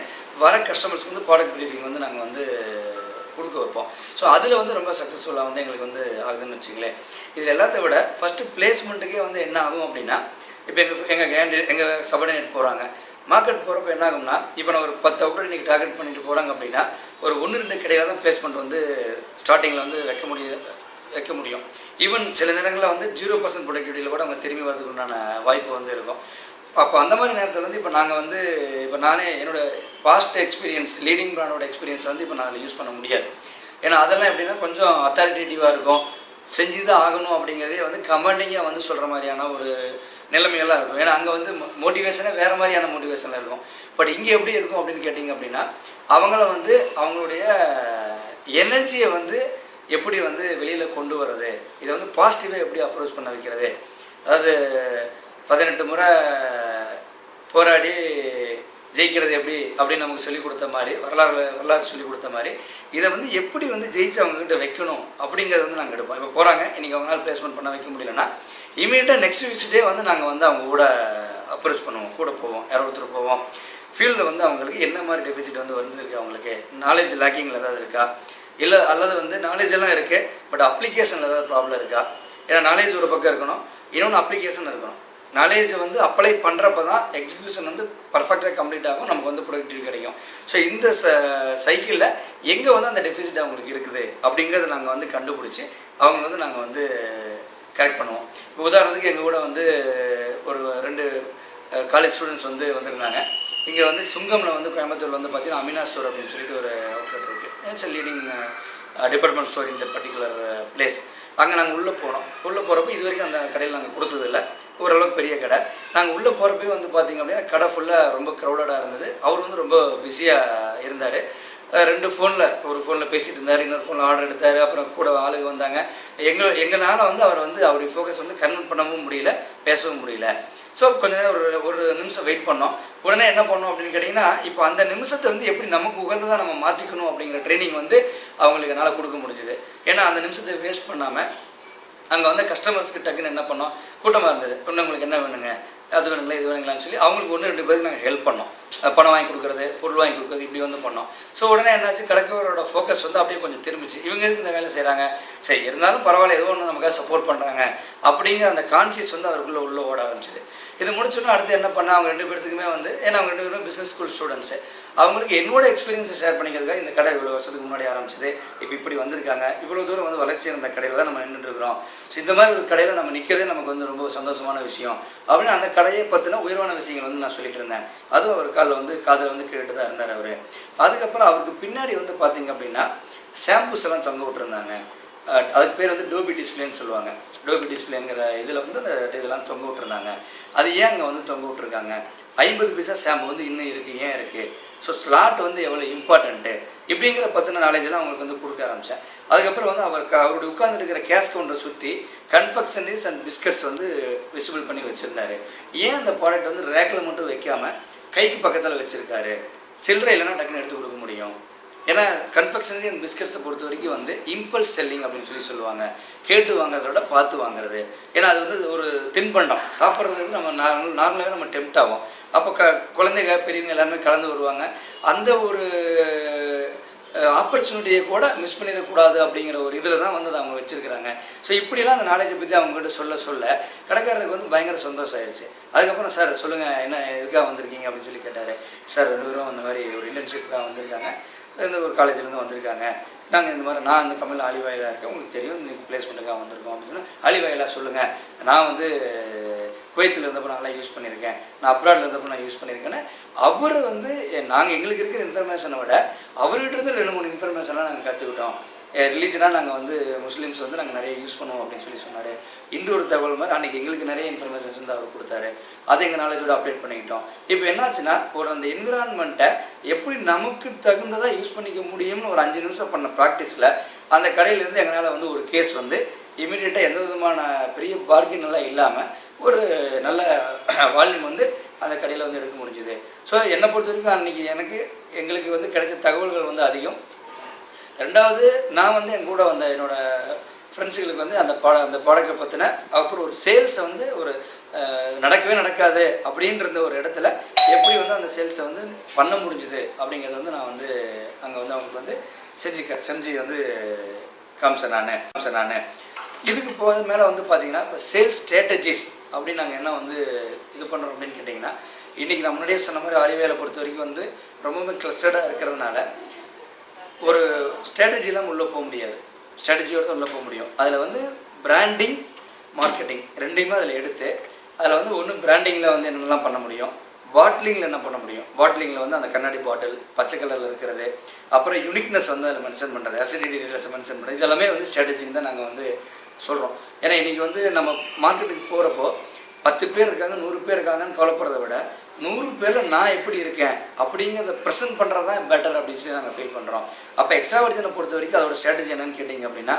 வர கஸ்டமர்ஸ்க்கு வந்து ப்ராடக்ட் ப்ரீஃபிங் வந்து நாங்கள் வந்து கொடுக்க வைப்போம். ஸோ அதில் வந்து ரொம்ப சக்ஸஸ்ஃபுல்லாக வந்து எங்களுக்கு வந்து ஆகுதுன்னு வச்சுங்களேன். இதில் எல்லாத்த விட ஃபஸ்ட்டு பிளேஸ்மெண்ட்டுக்கே வந்து என்ன ஆகும் அப்படின்னா இப்போ எங்கள் சபார்டினேட் போகிறாங்க, மார்க்கெட் போகிறப்ப என்ன ஆகும்னா இப்போ நான் ஒரு 10 அவுட்லெட் இன்றைக்கி டார்கெட் பண்ணிட்டு போகிறாங்க அப்படின்னா ஒரு 1-2 கடையில் தான் பிளேஸ்மெண்ட் வந்து ஸ்டார்டிங்கில் வந்து வைக்க முடியும். ஈவன் சில நேரங்களில் வந்து 0% ப்ரொடக்டிவிட்டியில் கூட அவங்க திரும்பி வரதுக்கு உண்டான வாய்ப்பு வந்து இருக்கும். அப்போ அந்த மாதிரி நேரத்தில் வந்து இப்போ நாங்கள் வந்து இப்போ நானே என்னோடய பாஸ்ட் எக்ஸ்பீரியன்ஸ் லீடிங் பிராண்டோட எக்ஸ்பீரியன்ஸ் வந்து இப்போ நான் யூஸ் பண்ண முடியாது. ஏன்னா அதெல்லாம் எப்படின்னா கொஞ்சம் அத்தாரிட்டேட்டிவாக இருக்கும், செஞ்சு தான் ஆகணும் அப்படிங்கிறதே வந்து கமாண்டிங்காக வந்து சொல்கிற மாதிரியான ஒரு நிலைமையெல்லாம் இருக்கும். ஏன்னா அங்கே வந்து மோட்டிவேஷனே வேறு மாதிரியான மோட்டிவேஷனில் இருக்கும். பட் இங்கே எப்படி இருக்கும் அப்படின்னு கேட்டிங்க அப்படின்னா அவங்கள வந்து அவங்களுடைய எனர்ஜியை வந்து எப்படி வந்து வெளியில் கொண்டு வர்றது, இதை வந்து பாசிட்டிவாக எப்படி அப்ரோச் பண்ண வைக்கிறது, அதாவது 18 முறை போராடி ஜெயிக்கிறது எப்படி அப்படின்னு நமக்கு சொல்லிக் கொடுத்த மாதிரி வரலாறு சொல்லிக் கொடுத்த மாதிரி இதை வந்து எப்படி வந்து ஜெயிச்சு அவங்ககிட்ட வைக்கணும் அப்படிங்கிறத வந்து நாங்கள் எடுப்போம். இப்போ போகிறாங்க, இன்றைக்கி அவங்களால பிளேஸ்மெண்ட் பண்ண வைக்க முடியலன்னா இமீடியட்டாக நெக்ஸ்ட் விசிட்டே வந்து நாங்கள் வந்து அவங்க கூட அப்ரோச் பண்ணுவோம், கூட போவோம், யாரோ ஒருத்தர் போவோம். ஃபீல்டில் வந்து அவங்களுக்கு என்ன மாதிரி டெபிசிட் வந்து வந்துருக்கு, அவங்களுக்கு நாலேஜ் லேக்கிங்கில் ஏதாவது இருக்கா, இல்லை அல்லது வந்து நாலேஜ் எல்லாம் இருக்குது பட் அப்ளிகேஷனில் ஏதாவது ப்ராப்ளம் இருக்கா. ஏன்னா நாலேஜ் ஒரு பக்கம் இருக்கணும், இன்னொன்று அப்ளிகேஷன் இருக்கணும். நாலேஜை வந்து அப்ளை பண்ணுறப்ப தான் எக்ஸிக்யூஷன் வந்து பர்ஃபெக்டாக கம்ப்ளீட் ஆகும், நமக்கு வந்து ப்ரொடக்டிவிட்டி கிடைக்கும். ஸோ இந்த சைக்கிளில் எங்கே வந்து அந்த டெபிசிட் அவங்களுக்கு இருக்குது அப்படிங்கிறத நாங்கள் வந்து கண்டுபிடிச்சி அவங்க வந்து நாங்கள் வந்து கரெக்ட் பண்ணுவோம். இப்போ உதாரணத்துக்கு எங்கள் கூட வந்து ஒரு 2 காலேஜ் ஸ்டூடெண்ட்ஸ் வந்து வந்திருந்தாங்க. இங்கே வந்து சுங்கமில் வந்து கோயம்புத்தூரில் வந்து பார்த்தீங்கன்னா அமினா ஸ்டோர் அப்படின்னு சொல்லிட்டு ஒரு அவுட்லெட் இருக்குது. இட்ஸ் லீடிங் டிபார்ட்மெண்ட் ஸ்டோர் இந்த பர்டிகுலர் பிளேஸ். அங்கே நாங்கள் உள்ளே போனோம். உள்ளே போகிறப்ப இது வரைக்கும் அந்த கடையில் நாங்கள் கொடுத்ததில்லை. ஓரளவுக்கு பெரிய கடை. நாங்கள் உள்ளே போகிறப்ப வந்து பார்த்திங்க அப்படின்னா கடை ஃபுல்லாக ரொம்ப க்ரௌடடாக இருந்தது. அவர் வந்து ரொம்ப பிஸியாக இருந்தார். 2 ஃபோனில், ஒரு ஃபோனில் பேசிகிட்டு இருந்தார், இன்னொரு ஃபோனில் ஆர்டர் எடுத்தார். அப்புறம் கூட ஆளுங்க வந்தாங்க. எங்களால் வந்து அவர் வந்து அவருடைய ஃபோக்கஸ் வந்து கன்வெர்ட் பண்ணவும் முடியல, பேசவும் முடியல. ஸோ கொஞ்ச நேரம் ஒரு நிமிஷம் வெயிட் பண்ணோம். உடனே என்ன பண்ணோம் அப்படின்னு கேட்டிங்கன்னா, இப்போ அந்த நிமிஷத்தை வந்து எப்படி நமக்கு உகந்ததாக நம்ம மாற்றிக்கணும் அப்படிங்கிற ட்ரைனிங் வந்து அவங்களுக்கு என்னால் கொடுக்க முடிஞ்சுது. ஏன்னா அந்த நிமிஷத்தை வேஸ்ட் பண்ணாமல் அங்கே வந்து கஸ்டமர்ஸ்க்கு டக்குன்னு என்ன பண்ணோம், கூட்டமாக இருந்தது. இன்னும் உங்களுக்கு என்ன வேணுங்க, அது வேணுங்களா, இது வேணுங்களான்னு சொல்லி அவங்களுக்கு 1-2 பேருக்கு நாங்கள் ஹெல்ப் பண்ணோம். பணம் வாங்கி கொடுக்குறது, பொருள் வாங்கி கொடுக்குறது, இப்படி வந்து பண்ணோம். ஸோ உடனே என்னாச்சு, கடைக்காரரோட ஃபோக்கஸ் வந்து அப்படியே கொஞ்சம் திரும்பிச்சு. இவங்க எதுக்கு இந்த வேலை செய்கிறாங்க, சரி இருந்தாலும் பரவாயில்ல, ஏதோ ஒன்று நமக்காக சப்போர்ட் பண்ணுறாங்க அப்படிங்கிற அந்த கான்சியஸ் வந்து அவருக்குள்ளே உள்ளே ஓட ஆரம்பிச்சிது. இது முடிச்சோன்னா அடுத்து என்ன பண்ணால், அவங்க 2 பேர்த்துக்குமே வந்து, ஏன்னா அவங்க 2 பேருமே பிஸ்னஸ் ஸ்கூல் ஸ்டூடெண்ட்ஸு, அவங்களுக்கு என்னோட எக்ஸ்பீரியன்ஸை ஷேர் பண்ணிக்கிறதுக்காக இந்த கடை இவ்வளோ வருஷத்துக்கு முன்னாடி ஆரம்பிச்சது, இப்போ இப்படி வந்திருக்காங்க, இவ்வளோ தூரம் வந்து வளர்ச்சி இருந்த கடையில் தான் நம்ம நின்றுட்டு இருக்கிறோம். ஸோ இந்த மாதிரி ஒரு கடையில் நம்ம நிற்கிறதே நமக்கு வந்து ரொம்ப சந்தோஷமான விஷயம் அப்படின்னு அந்த கடையை பற்றின உயர்வான விஷயங்கள் வந்து நான் சொல்லிட்டு இருந்தேன். அதுவும் அவர் காதில் வந்து கேட்டு தான் இருந்தார் அவர். அதுக்கப்புறம் அவருக்கு பின்னாடி வந்து பார்த்தீங்க அப்படின்னா ஷாம்பூஸ் எல்லாம் தொங்க விட்டுருந்தாங்க. அதுக்கு பேர் வந்து டோபி டிஸ்பிளேன்னு சொல்லுவாங்க. டோபி டிஸ்பிளேங்கிற இதில் வந்து அந்த இதெல்லாம் தொங்க விட்டுருந்தாங்க. அது ஏன் அங்கே வந்து தொங்க விட்டுருக்காங்க, 50 பைசா ஷாம்பு வந்து இன்னும் இருக்குது, ஏன் இருக்குது, ஸோ ஸ்லாட் வந்து எவ்வளோ இம்பார்ட்டண்ட்டு இப்படிங்கிற பற்றின நாலேஜெல்லாம் அவங்களுக்கு வந்து கொடுக்க ஆரம்பித்தேன். அதுக்கப்புறம் வந்து அவருடைய உட்கார்ந்துருக்கிற கேஷ் கவுண்டரை சுற்றி கன்ஃபெக்ஷனரிஸ் அண்ட் பிஸ்கட்ஸ் வந்து விசிபிள் பண்ணி வச்சுருந்தாரு. ஏன் அந்த ப்ராடக்ட் வந்து ரேக்கில் மட்டும் வைக்காமல் கைக்கு பக்கத்தில் வச்சுருக்காரு, சில்லறை இல்லைன்னா டக்குன்னு எடுத்து கொடுக்க முடியும். ஏன்னா கன்ஃபெக்ஷனரி அண்ட் பிஸ்கட்ஸை பொறுத்த வரைக்கும் வந்து இம்பல்ஸ் செல்லிங் அப்படின்னு சொல்லுவாங்க. கேட்டு வாங்குறதோட பார்த்து வாங்குறது. ஏன்னா அது வந்து ஒரு தின்பண்டம் சாப்பிட்றதுக்கு நம்ம நார்மலாகவே நம்ம டெம்ட் ஆகும். அப்போ குழந்தைங்க பெரியவங்க எல்லாருமே கலந்து வருவாங்க. அந்த ஒரு ஆப்பர்ச்சுனிட்டியை கூட மிஸ் பண்ணிடக்கூடாது அப்படிங்கிற ஒரு இதில் தான் வந்து அவங்க வச்சுருக்கிறாங்க. ஸோ இப்படிலாம் அந்த நாலேஜை பற்றி அவங்ககிட்ட சொல்ல கடைக்காரருக்கு வந்து பயங்கர சந்தோஷம் ஆயிடுச்சு. அதுக்கப்புறம் சார் சொல்லுங்கள், என்ன எதுக்காக வந்திருக்கீங்க அப்படின்னு சொல்லி கேட்டார். சார் 2 பேரும் அந்த மாதிரி ஒரு இன்டர்ன்ஷிப்காக வந்திருக்காங்க, இந்த ஒரு காலேஜ்லேருந்து வந்திருக்காங்க. நாங்கள் இந்த மாதிரி நான் இந்த கம்பெனியில் ஆலிவ் ஆயிலாக இருக்கேன், உங்களுக்கு தெரியும், இந்த பிளேஸ்மெண்ட்டுக்காக வந்திருக்கோம் அப்படின்னு சொன்னால், ஆலிவ் ஆயிலாக சொல்லுங்கள், நான் வந்து குவைத்தில் இருந்தப்போ நல்லா யூஸ் பண்ணியிருக்கேன், நான் அப்ராடில் இருந்தப்போ நான் யூஸ் பண்ணியிருக்கேன்னு அவர் வந்து நாங்கள் எங்களுக்கு இருக்கிற இன்ஃபர்மேஷனை விட அவர்கிட்ட இருந்து 2-3 இன்ஃபர்மேஷன்லாம் நாங்கள் கற்றுக்கிட்டோம். ரிலீஜனாக நாங்கள் வந்து முஸ்லீம்ஸ் வந்து நாங்கள் நிறைய யூஸ் பண்ணுவோம் அப்படின்னு சொல்லி சொன்னார். இன்னொரு தகவல் மாதிரி அன்றைக்கி எங்களுக்கு நிறைய இன்ஃபர்மேஷன்ஸ் வந்து அவர் கொடுத்தாரு. அதை எங்கள் நாலேஜோட அப்டேட் பண்ணிக்கிட்டோம். இப்போ என்னாச்சுன்னா, ஒரு அந்த என்விரான்மெண்ட்டை எப்படி நமக்கு தகுந்ததாக யூஸ் பண்ணிக்க முடியும்னு ஒரு 5 நிமிஷம் பண்ண ப்ராக்டிஸில் அந்த கடையிலேருந்து எங்களால் வந்து ஒரு கேஸ் வந்து இமீடியட்டாக எந்த விதமான பெரிய பார்கின் எல்லாம் இல்லாமல் ஒரு நல்ல வால்யூம் வந்து அந்த கடையில் வந்து எடுக்க முடிஞ்சுது. ஸோ என்னை பொறுத்த வரைக்கும் அன்றைக்கி எங்களுக்கு வந்து கிடைச்ச தகவல்கள் வந்து அதிகம். 2வது, நான் வந்து என் கூட வந்த என்னோட ஃப்ரெண்ட்ஸுகளுக்கு வந்து அந்த ப்ராடக்டை பற்றின அப்புறம் ஒரு சேல்ஸை வந்து ஒரு நடக்கவே நடக்காது அப்படின்ற ஒரு இடத்துல எப்படி வந்து அந்த சேல்ஸை வந்து பண்ண முடிஞ்சுது அப்படிங்கிறத வந்து நான் வந்து அங்கே வந்து அவங்களுக்கு வந்து செஞ்சு வந்து காமிச்சேன் நான். இதுக்கு போக மேலே வந்து பார்த்தீங்கன்னா, இப்போ சேல்ஸ் ஸ்ட்ராட்டஜிஸ் அப்படின்னு நாங்கள் என்ன வந்து இது பண்ணுறோம் அப்படின்னு கேட்டிங்கன்னா, இன்றைக்கி நான் முன்னாடியே சொன்ன மாதிரி ஆலிவேலை பொறுத்த வரைக்கும் வந்து ரொம்பவே கிளஸ்டர்டாக இருக்கிறதுனால ஒரு ஸ்ட்ராட்டஜிலாம் உள்ளே போக முடியாது, ஸ்ட்ராட்டஜியோடு தான் உள்ளே போக முடியும். அதில் வந்து பிராண்டிங், மார்க்கெட்டிங் 2யுமே அதில் எடுத்து அதில் வந்து ஒன்று பிராண்டிங்கில் வந்து என்னெல்லாம் பண்ண முடியும், பாட்டிலிங்கில் என்ன பண்ண முடியும். பாட்டிலிங்கில் வந்து அந்த கண்ணாடி பாட்டில் பச்சை கலரில் இருக்கிறது, அப்புறம் யூனிக்னஸ் வந்து அதில் மென்ஷன் பண்ணுறது, அசிடிட்டி ரிலேஸ் மென்ஷன் பண்ணுறது, இதெல்லாமே வந்து ஸ்ட்ராட்டஜின்னு தான் நாங்கள் வந்து சொல்கிறோம். ஏன்னா இன்றைக்கி வந்து நம்ம மார்க்கெட்டுக்கு போகிறப்போ 10 பேர் இருக்காங்க, 100 பேர் இருக்காங்கன்னு கவலைப்படுறத விட 100 பேரில் நான் எப்படி இருக்கேன் அப்படிங்கிறத ப்ரெசென்ட் பண்ணுறது தான் பெட்டர் அப்படின்னு சொல்லி நாங்கள் ஃபீல் பண்ணுறோம். அப்போ எக்ஸ்ட்ரா வர்ஜனை பொறுத்த வரைக்கும் அதோட ஸ்ட்ராட்டஜி என்னன்னு கேட்டிங்க அப்படின்னா,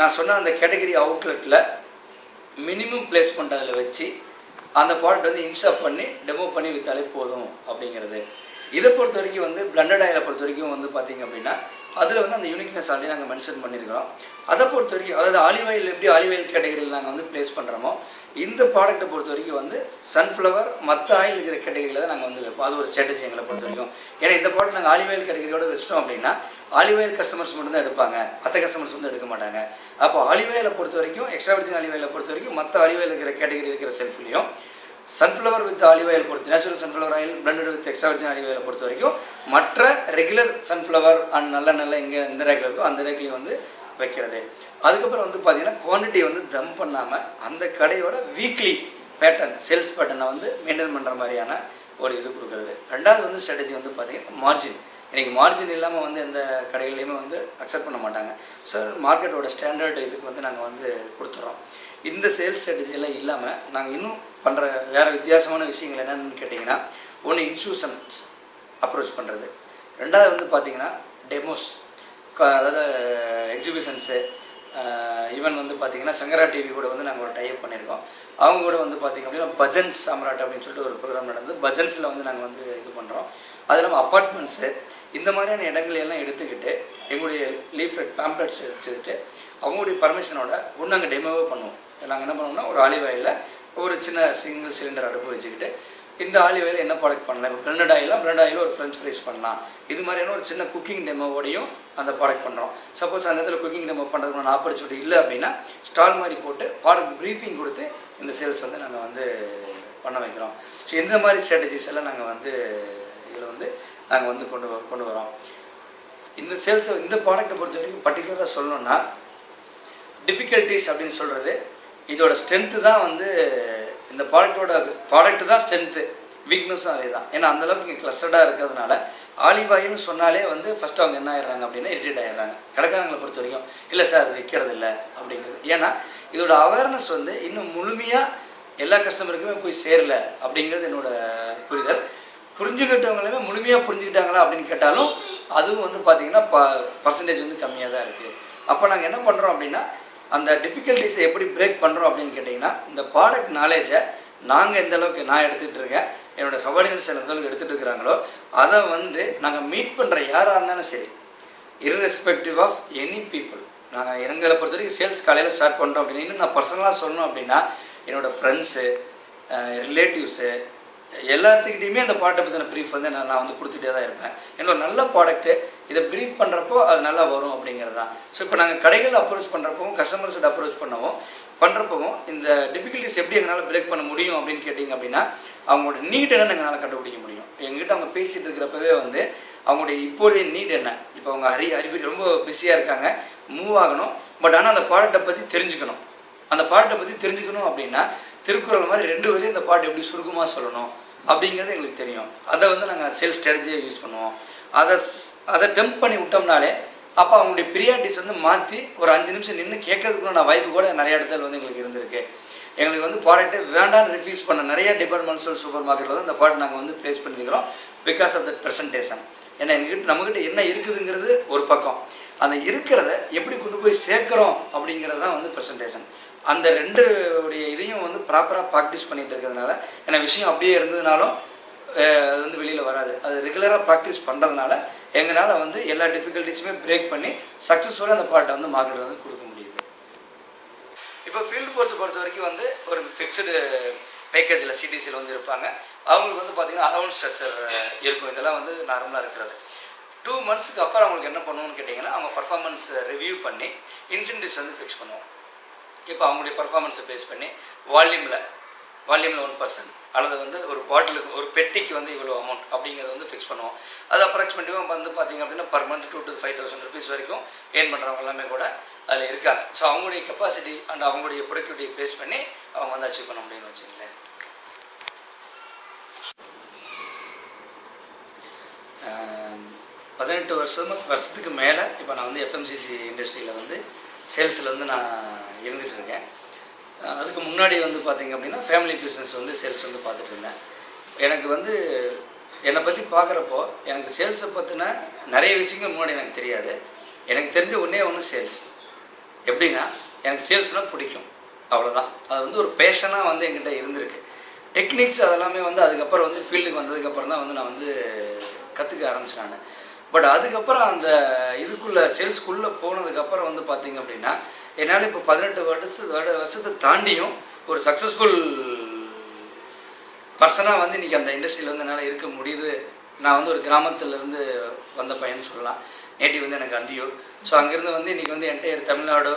நான் சொன்ன அந்த கேட்டகரி அவுட்லெட்டில் மினிமம் பிளேஸ்மெண்ட் அதில் வச்சு அந்த ப்ராடக்ட் வந்து இன்ஸ்டால் பண்ணி டெமோ பண்ணி விற்றாலே போதும் அப்படிங்கிறது. இதை பொறுத்த வரைக்கும் வந்து பிளண்டட் ஆயிலை பொறுத்த வரைக்கும் வந்து பார்த்திங்க அப்படின்னா அதில் வந்து அந்த யூனிக்னஸ் ஆல்ரெடி நாங்கள் மென்ஷன் பண்ணியிருக்கிறோம். அதை பொறுத்த வரைக்கும், அதாவது ஆலிவ் ஆயில் எப்படி ஆலிவ் ஆயில் கேட்டகரியில் நாங்கள் வந்து பிளேஸ் பண்ணுறோமோ, இந்த ப்ராடக்ட்டை பொறுத்த வரைக்கும் வந்து சன்ஃப்ளவர் மற்ற ஆயில் இருக்கிற கேட்டகரியில் தான் நாங்கள் வந்து வைப்போம். அது ஒரு ஸ்ட்ராட்டஜி எங்களை பொறுத்த வரைக்கும். ஏன்னா இந்த ப்ராடக்ட் நாங்கள் ஆலிவ் ஆயில் கேட்டகரியோட வச்சிட்டோம் அப்படின்னா ஆலிவ் ஆயில் கஸ்டமர்ஸ் மட்டும் தான் எடுப்பாங்க, மற்ற கஸ்டமர்ஸ் வந்து எடுக்க மாட்டாங்க. அப்போ ஆலிவ் ஆயிலை பொறுத்த வரைக்கும், எக்ஸ்ட்ரா வர்ஜின் ஆலிவ் ஆயிலை பொறுத்த வரைக்கும் மற்ற ஆலிவ் ஆயில் இருக்கிற கேட்டகரி இருக்கிற செல்ஃப்லையும், சன்ஃப்ளவர் வித் ஆலிவ் ஆயில் பொறுத்து natural sunflower oil blunted with extra virgin olive ஆயிலை பொறுத்த வரைக்கும் மற்ற ரெகுலர் சன்ஃப்ளவர் அண்ட் நல்ல இங்கே இந்த ரேக்கில் இருக்கோ அந்த ரேக்லையும் வந்து வைக்கிறது. அதுக்கப்புறம் வந்து பார்த்தீங்கன்னா குவான்டிட்டி வந்து தம் பண்ணாமல் அந்த கடையோட வீக்லி பேட்டர்ன் சேல்ஸ் பேட்டர்னை வந்து மெயின்டைன் பண்ணுற மாதிரியான ஒரு இது கொடுக்குறது. ரெண்டாவது வந்து ஸ்ட்ராட்டஜி வந்து பார்த்திங்கன்னா மார்ஜின். இன்றைக்கி மார்ஜின் இல்லாமல் வந்து எந்த கடைகள்லையுமே வந்து அக்செப்ட் பண்ண மாட்டாங்க. ஸோ மார்க்கெட்டோட ஸ்டாண்டர்ட் இதுக்கு வந்து நாங்கள் வந்து கொடுத்துட்றோம். இந்த சேல்ஸ் ஸ்ட்ராட்டஜியெல்லாம் இல்லாமல் நாங்கள் இன்னும் பண்ணுற வேறு வித்தியாசமான விஷயங்கள் என்னென்னு கேட்டிங்கன்னா, ஒன்று இன்ஸ்டியூஷன்ஸ் அப்ரோச் பண்ணுறது, ரெண்டாவது வந்து பார்த்திங்கன்னா டெமோஸ், அதாவது எக்ஸிபிஷன்ஸு. ஈவன் வந்து பார்த்திங்கன்னா சங்கரா டிவி கூட வந்து நாங்கள் ஒரு டைப் பண்ணியிருக்கோம். அவங்க கூட வந்து பார்த்திங்க அப்படின்னா பஜன்ஸ் சாம்ராட் அப்படின்னு சொல்லிட்டு ஒரு ப்ரோக்ராம் நடந்து பஜன்ஸில் வந்து நாங்கள் வந்து இது பண்ணுறோம். அது இல்லாமல் அப்பார்ட்மெண்ட்ஸு இந்த மாதிரியான இடங்களை எல்லாம் எடுத்துக்கிட்டு எங்களுடைய லீஃப்லெட் பேம்ப்ளெட்ஸ் வச்சுக்கிட்டு அவங்களுடைய பர்மிஷனோட ஒன்று நாங்கள் டெமோவே பண்ணுவோம். நாங்கள் என்ன பண்ணுவோம்னா, ஒரு ஆலிவ் ஆயிலில் ஒரு சின்ன சிங்கிள் சிலிண்டர் அடுப்பு வச்சுக்கிட்டு இந்த ஆலிவ் ஆயில் என்ன ப்ராடக்ட் பண்ணலாம், இப்போ பிளண்டட் ஆயிலில் ஒரு ஃப்ரெஞ்ச் ஃப்ரைஸ் பண்ணலாம், இது மாதிரியான ஒரு சின்ன குக்கிங் டெமோவோடையும் அந்த ப்ராடக்ட் பண்ணுறோம். சப்போஸ் அந்த இடத்துல குக்கிங் டெமோ பண்ணுறதுக்கு ஆப்பர்ச்சுனிட்டி இல்லை அப்படின்னா ஸ்டால் மாதிரி போட்டு ப்ராடக்ட் ப்ரீஃபிங் கொடுத்து இந்த சேல்ஸ் வந்து நாங்கள் வந்து பண்ண வைக்கிறோம். ஸோ இந்த மாதிரி ஸ்ட்ராட்டஜிஸ் எல்லாம் நாங்கள் வந்து இதில் வந்து நாங்கள் வந்து கொண்டு வரோம். இந்த சேல்ஸை இந்த ப்ராடக்டை பொறுத்த வரைக்கும் பர்டிகுலராக சொல்லணும்னா, டிஃபிகல்ட்டிஸ் அப்படின்னு சொல்கிறது இதோட ஸ்ட்ரென்த்து தான் வந்து இந்த ப்ராடக்ட்டு தான் ஸ்ட்ரென்த்து, வீக்னஸும் அதே தான். ஏன்னா அந்தளவுக்கு இங்கே கிளஸ்டர்டாக இருக்கிறதுனால ஆலிவ் ஆயில்னு சொன்னாலே வந்து ஃபஸ்ட்டு அவங்க என்ன ஆயிடுறாங்க அப்படின்னா இரிட்டேட் ஆகிடுறாங்க. கடைக்காரங்களை பொறுத்த வரைக்கும் இல்லை சார் அது விற்கிறது இல்லை அப்படிங்கிறது. ஏன்னா இதோட அவேர்னஸ் வந்து இன்னும் முழுமையாக எல்லா கஸ்டமருக்குமே போய் சேரலை அப்படிங்கிறது என்னோட புரிதல். புரிஞ்சுக்கிட்டவங்களுமே முழுமையாக புரிஞ்சுக்கிட்டாங்களா அப்படின்னு கேட்டாலும் அதுவும் வந்து பார்த்திங்கன்னா பர்சன்டேஜ் வந்து கம்மியாக தான் இருக்குது. அப்போ நாங்கள் என்ன பண்ணுறோம் அப்படின்னா, அந்த டிஃபிகல்ட்டிஸை எப்படி பிரேக் பண்ணுறோம் அப்படின்னு கேட்டிங்கன்னா, இந்த ப்ராடக்ட் நாலேஜை நாங்கள் எந்த அளவுக்கு நான் எடுத்துகிட்டு இருக்கேன், என்னோடய சபார்டினேட்ஸ் எந்த அளவுக்கு எடுத்துகிட்டு இருக்கிறாங்களோ அதை வந்து நாங்கள் மீட் பண்ணுற யாராக இருந்தாலும் சரி, இர்ரெஸ்பெக்டிவ் ஆஃப் எனி பீப்புள், நாங்கள் எங்களை பொறுத்த வரைக்கும் சேல்ஸ் காலையில் ஸ்டார்ட் பண்ணுறோம் அப்படின்னு இன்னும் நான் பர்சனலாக சொல்லணும் அப்படின்னா, என்னோடய ஃப்ரெண்ட்ஸு, ரிலேட்டிவ்ஸு எல்லாத்துக்கிட்டையுமே அந்த ப்ராடக்ட்டை பற்றின ப்ரீஃப் வந்து நான் வந்து கொடுத்துட்டே தான் இருப்பேன். என்னோட நல்ல ப்ராடக்ட்டு இதை ப்ரீஃப் பண்ணுறப்போ அது நல்லா வரும் அப்படிங்கிறது தான். ஸோ இப்போ நாங்கள் கடைகளில் அப்ரோச் பண்ணுறப்பவும் கஸ்டமர்ஸ்கிட்ட அப்ரோச் பண்ணுறப்பவும் இந்த டிஃபிகல்ட்டிஸ் எப்படி எங்களால் பிரேக் பண்ண முடியும் அப்படின்னு கேட்டிங்க அப்படின்னா, அவங்களோட நீட் என்னன்னு எங்களால் கண்டுபிடிக்க முடியும். எங்ககிட்ட அவங்க பேசிகிட்டு இருக்கிறப்பவே வந்து அவங்களுடைய இப்போதைய நீட் என்ன, இப்போ அவங்க அறிவிச்சு ரொம்ப பிஸியாக இருக்காங்க, மூவ் ஆகணும், பட் ஆனால் அந்த ப்ராடக்ட்டை பற்றி தெரிஞ்சுக்கணும். அந்த ப்ராடக்ட்டை பற்றி தெரிஞ்சுக்கணும் அப்படின்னா திருக்குறள் மாதிரி 2 வரையும் இந்த ப்ராடக்ட் எப்படி சுருக்கமாக சொல்லணும் அப்படிங்கிறது எங்களுக்கு தெரியும். அதை வந்து நாங்கள் சேல்ஸ் ஸ்ட்ராட்டஜியை யூஸ் பண்ணுவோம். அதை டெம்ப் பண்ணி விட்டோம்னாலே அப்போ அவங்களுடைய ப்ரியாரிட்டிஸ் வந்து மாற்றி ஒரு 5 நிமிஷம் நின்று கேட்கறதுக்குள்ள வாய்ப்பு கூட நிறைய இடத்துல வந்து எங்களுக்கு இருந்திருக்கு. எங்களுக்கு வந்து ப்ராடக்ட்டை வேண்டான்னு ரிஃப்யூஸ் பண்ண நிறைய டிபார்ட்மெண்டல் சூப்பர் மார்க்கெட்டில் வந்து இந்த ப்ராடக்ட் நாங்கள் வந்து ப்ளேஸ் பண்ணிக்கிறோம் பிகாஸ் ஆஃப் தட் ப்ரெசன்டேஷன். ஏன்னா எங்ககிட்ட நம்மகிட்ட என்ன இருக்குதுங்கிறது ஒரு பக்கம், அந்த இருக்கிறத எப்படி கொண்டு போய் சேர்க்குறோம் அப்படிங்கிறது தான் வந்து ப்ரெசன்டேஷன். அந்த 2 உடைய இதையும் வந்து ப்ராப்பராக ப்ராக்டிஸ் பண்ணிகிட்டு இருக்கிறதுனால, ஏன்னா விஷயம் அப்படியே இருந்ததுனாலும் அது வந்து வெளியில் வராது. அது ரெகுலராக ப்ராக்டிஸ் பண்ணுறதுனால எங்களால் வந்து எல்லா டிஃபிகல்ட்டிஸுமே பிரேக் பண்ணி சக்ஸஸ்ஃபுல்லாக அந்த ப்ராடக்ட்டை வந்து மார்க்கெட்டில் வந்து கொடுக்க முடியுது. இப்போ ஃபீல்டு ஃபோர்ஸை பொறுத்த வரைக்கும் வந்து ஒரு ஃபிக்ஸ்டு பேக்கேஜில் சிடிசியில் வந்து இருப்பாங்க. அவங்களுக்கு வந்து பார்த்திங்கன்னா அலவன்ஸ் ஸ்ட்ரக்சர் இருக்கும். இதெல்லாம் வந்து நார்மலாக இருக்கிறது. 2 மந்த்ஸ்க்கு அப்புறம் அவங்களுக்கு என்ன பண்ணுவோம்னு கேட்டிங்கன்னா, அவங்க பர்ஃபார்மன்ஸ் ரிவ்யூ பண்ணி இன்சென்டிவ்ஸ் வந்து ஃபிக்ஸ் பண்ணுவோம். இப்போ அவங்களுடைய பர்ஃபார்மன்ஸை பேஸ் பண்ணி வால்யூமில் 1% அல்லது வந்து ஒரு பாட்டிலுக்கு ஒரு பெட்டிக்கு வந்து இவ்வளோ அமௌண்ட் அப்படிங்கிறத வந்து ஃபிக்ஸ் பண்ணுவோம். அது அப்ராக்சிமேட்டிவாக வந்து பார்த்திங்க அப்படின்னா பர் மந்த் 2 to 5,000 rupees வரைக்கும் ஏர்ன் பண்ணுறவங்க எல்லாமே கூட அதில் இருக்காங்க. ஸோ அவங்களுடைய கெப்பாசிட்டி அண்ட் அவங்களுடைய ப்ரொடக்டிவிட்டியை பேஸ் பண்ணி அவங்க வந்து அச்சீவ் பண்ண முடியும்னு வச்சுங்களேன். 18 வருஷத்துக்கு மேலே இப்போ நான் வந்து எஃப்எம்சிசி இண்டஸ்ட்ரியில் வந்து சேல்ஸில் வந்து நான் இருந்துகிட்டு இருக்கேன். அதுக்கு முன்னாடி வந்து பார்த்திங்க அப்படின்னா ஃபேமிலி பிஸ்னஸ் வந்து சேல்ஸ் வந்து பார்த்துட்டு இருந்தேன். எனக்கு வந்து என்னை பற்றி பார்க்குறப்போ எனக்கு சேல்ஸை பற்றின நிறைய விஷயங்கள் முன்னாடி எனக்கு தெரியாது. எனக்கு தெரிஞ்ச ஒன்று சேல்ஸ். எப்படின்னா எனக்கு சேல்ஸ்னால் பிடிக்கும், அவ்வளோதான். அது வந்து ஒரு பேஷனாக வந்து என்கிட்ட இருந்திருக்கு. டெக்னிக்ஸ் அதெல்லாமே வந்து அதுக்கப்புறம் வந்து ஃபீல்டுக்கு வந்ததுக்கப்புறம் தான் வந்து நான் வந்து கற்றுக்க ஆரம்பிச்சேன் நான். பட் அதுக்கப்புறம் அந்த இதுக்குள்ளே சேல்ஸ்குள்ளே போனதுக்கப்புறம் வந்து பார்த்திங்க அப்படின்னா என்னால் இப்போ 18 வருஷத்தை தாண்டியும் ஒரு சக்ஸஸ்ஃபுல் பர்சனாக வந்து இன்றைக்கி அந்த இண்டஸ்ட்ரியில் வந்து என்னால் இருக்க முடியுது. நான் வந்து ஒரு கிராமத்துலேருந்து வந்த பையன் சொல்லலாம். நேட்டிவ் வந்து எனக்கு அந்தியூர். ஸோ அங்கேருந்து வந்து இன்றைக்கி வந்து entire Tamil Nadu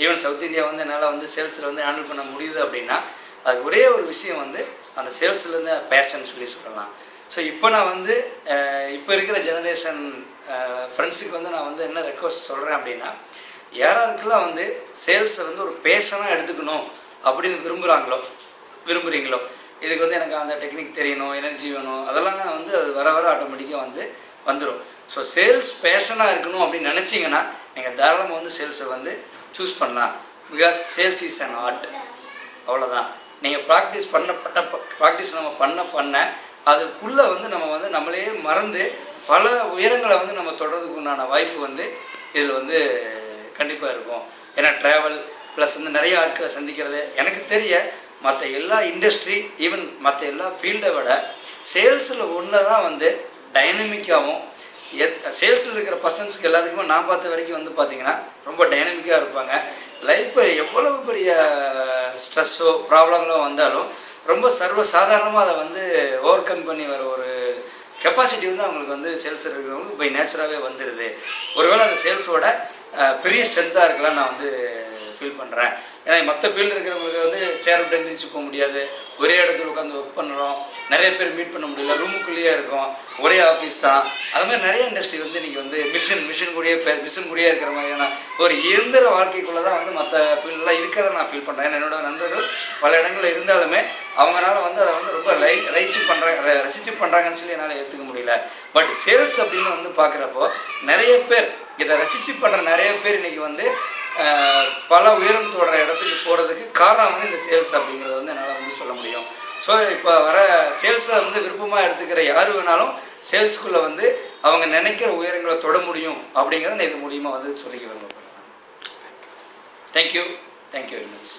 even south India வந்து என்னால் வந்து சேல்ஸில் வந்து ஹேண்டில் பண்ண முடியுது அப்படின்னா அது ஒரே ஒரு விஷயம் வந்து அந்த சேல்ஸ்லேருந்து பேஷன் சொல்லலாம். ஸோ இப்போ நான் வந்து இப்போ இருக்கிற ஜெனரேஷன் ஃப்ரெண்ட்ஸுக்கு வந்து நான் வந்து என்ன ரெக்வஸ்ட் சொல்கிறேன் அப்படின்னா, யாராருக்கெல்லாம் வந்து சேல்ஸை வந்து ஒரு பேஷனாக எடுத்துக்கணும் அப்படின்னு விரும்புகிறாங்களோ விரும்புகிறீங்களோ, இதுக்கு வந்து எனக்கு அந்த டெக்னிக் தெரியணும், எனர்ஜி வேணும், அதெல்லாம் வந்து அது வர வர ஆட்டோமேட்டிக்காக வந்து வந்துடும். ஸோ சேல்ஸ் பேஷனாக இருக்கணும் அப்படின்னு நினச்சிங்கன்னா நீங்கள் தாராளமாக வந்து சேல்ஸை வந்து சூஸ் பண்ணலாம். Because sales is an art. அவ்வளோதான். நீங்கள் ப்ராக்டிஸ் ப்ராக்டிஸ் நம்ம பண்ண அதுக்குள்ளே வந்து நம்ம வந்து நம்மளே மறந்து பல உயரங்களை வந்து நம்ம தொடர்றதுக்கு உண்டான வாய்ப்பு வந்து இதில் வந்து கண்டிப்பாக இருக்கும். ஏன்னா ட்ராவல் ப்ளஸ் வந்து நிறைய ஆட்களை சந்திக்கிறது. எனக்கு தெரிய மற்ற எல்லா இண்டஸ்ட்ரி ஈவன் மற்ற எல்லா ஃபீல்டை விட சேல்ஸில் ஒன்று தான் வந்து டைனமிக்காகவும் சேல்ஸில் இருக்கிற பர்சன்ஸ்க்கு எல்லாத்துக்குமே நான் பார்த்த வரைக்கும் வந்து பார்த்திங்கன்னா ரொம்ப டைனமிக்காக இருப்பாங்க. லைஃப்பை எவ்வளவு பெரிய ஸ்ட்ரெஸ்ஸோ ப்ராப்ளங்களோ வந்தாலும் ரொம்ப சர்வசாதாரணமாக அதை வந்து ஓவர் கம் பண்ணி வர ஒரு கெப்பாசிட்டி வந்து அவங்களுக்கு வந்து சேல்ஸ் இருக்கிறவங்களுக்கு பை நேச்சராகவே வந்துடுது. ஒருவேளை அந்த சேல்ஸோட பெரிய ஸ்ட்ரென்த்தாக இருக்கலாம் நான் வந்து ஃபீல் பண்ணுறேன். ஏன்னா மற்ற ஃபீல்டு இருக்கிறவங்களுக்கு வந்து சேர் விட்டு எழுந்திரிச்சு போக முடியாது, ஒரே இடத்துல உட்காந்து ஒர்க் பண்ணுறோம், நிறைய பேர் மீட் பண்ண முடியல, ரூமுக்குள்ளேயே இருக்கும், ஒரே ஆஃபீஸ் தான். அது மாதிரி நிறைய இண்டஸ்ட்ரி வந்து இன்றைக்கி வந்து மிஷின் கூடயே இருக்கிற மாதிரியான ஒரு இயந்திர வாழ்க்கைக்குள்ளே தான் வந்து மற்ற ஃபீல்டெலாம் இருக்கிறத நான் ஃபீல் பண்ணுறேன். என்னோட நண்பர்கள் பல இடங்களில் இருந்தாலுமே அவங்களால வந்து அதை வந்து ரொம்ப ரசித்து பண்ணுறாங்கன்னு சொல்லி என்னால் ஏற்றுக்க முடியல. பட் சேல்ஸ் அப்படின்னு வந்து பார்க்குறப்போ நிறைய பேர் இதை ரசித்து பண்ணுற நிறைய பேர் இன்றைக்கி வந்து பல உயரம் தொடர இடத்துக்கு போகிறதுக்கு காரணம் வந்து இந்த சேல்ஸ் அப்படிங்கிறத வந்து என்னால் வந்து சொல்ல முடியும். ஸோ இப்போ வர சேல்ஸை வந்து விருப்பமாக எடுத்துக்கிற யார் வேணாலும் சேல்ஸ்குள்ளே வந்து அவங்க நினைக்கிற உயரங்களை தொட முடியும் அப்படிங்கிறத நான் இது மூலியமாக வந்து சொல்லிக்க விரும்பப்படுறேன். Thank you very much.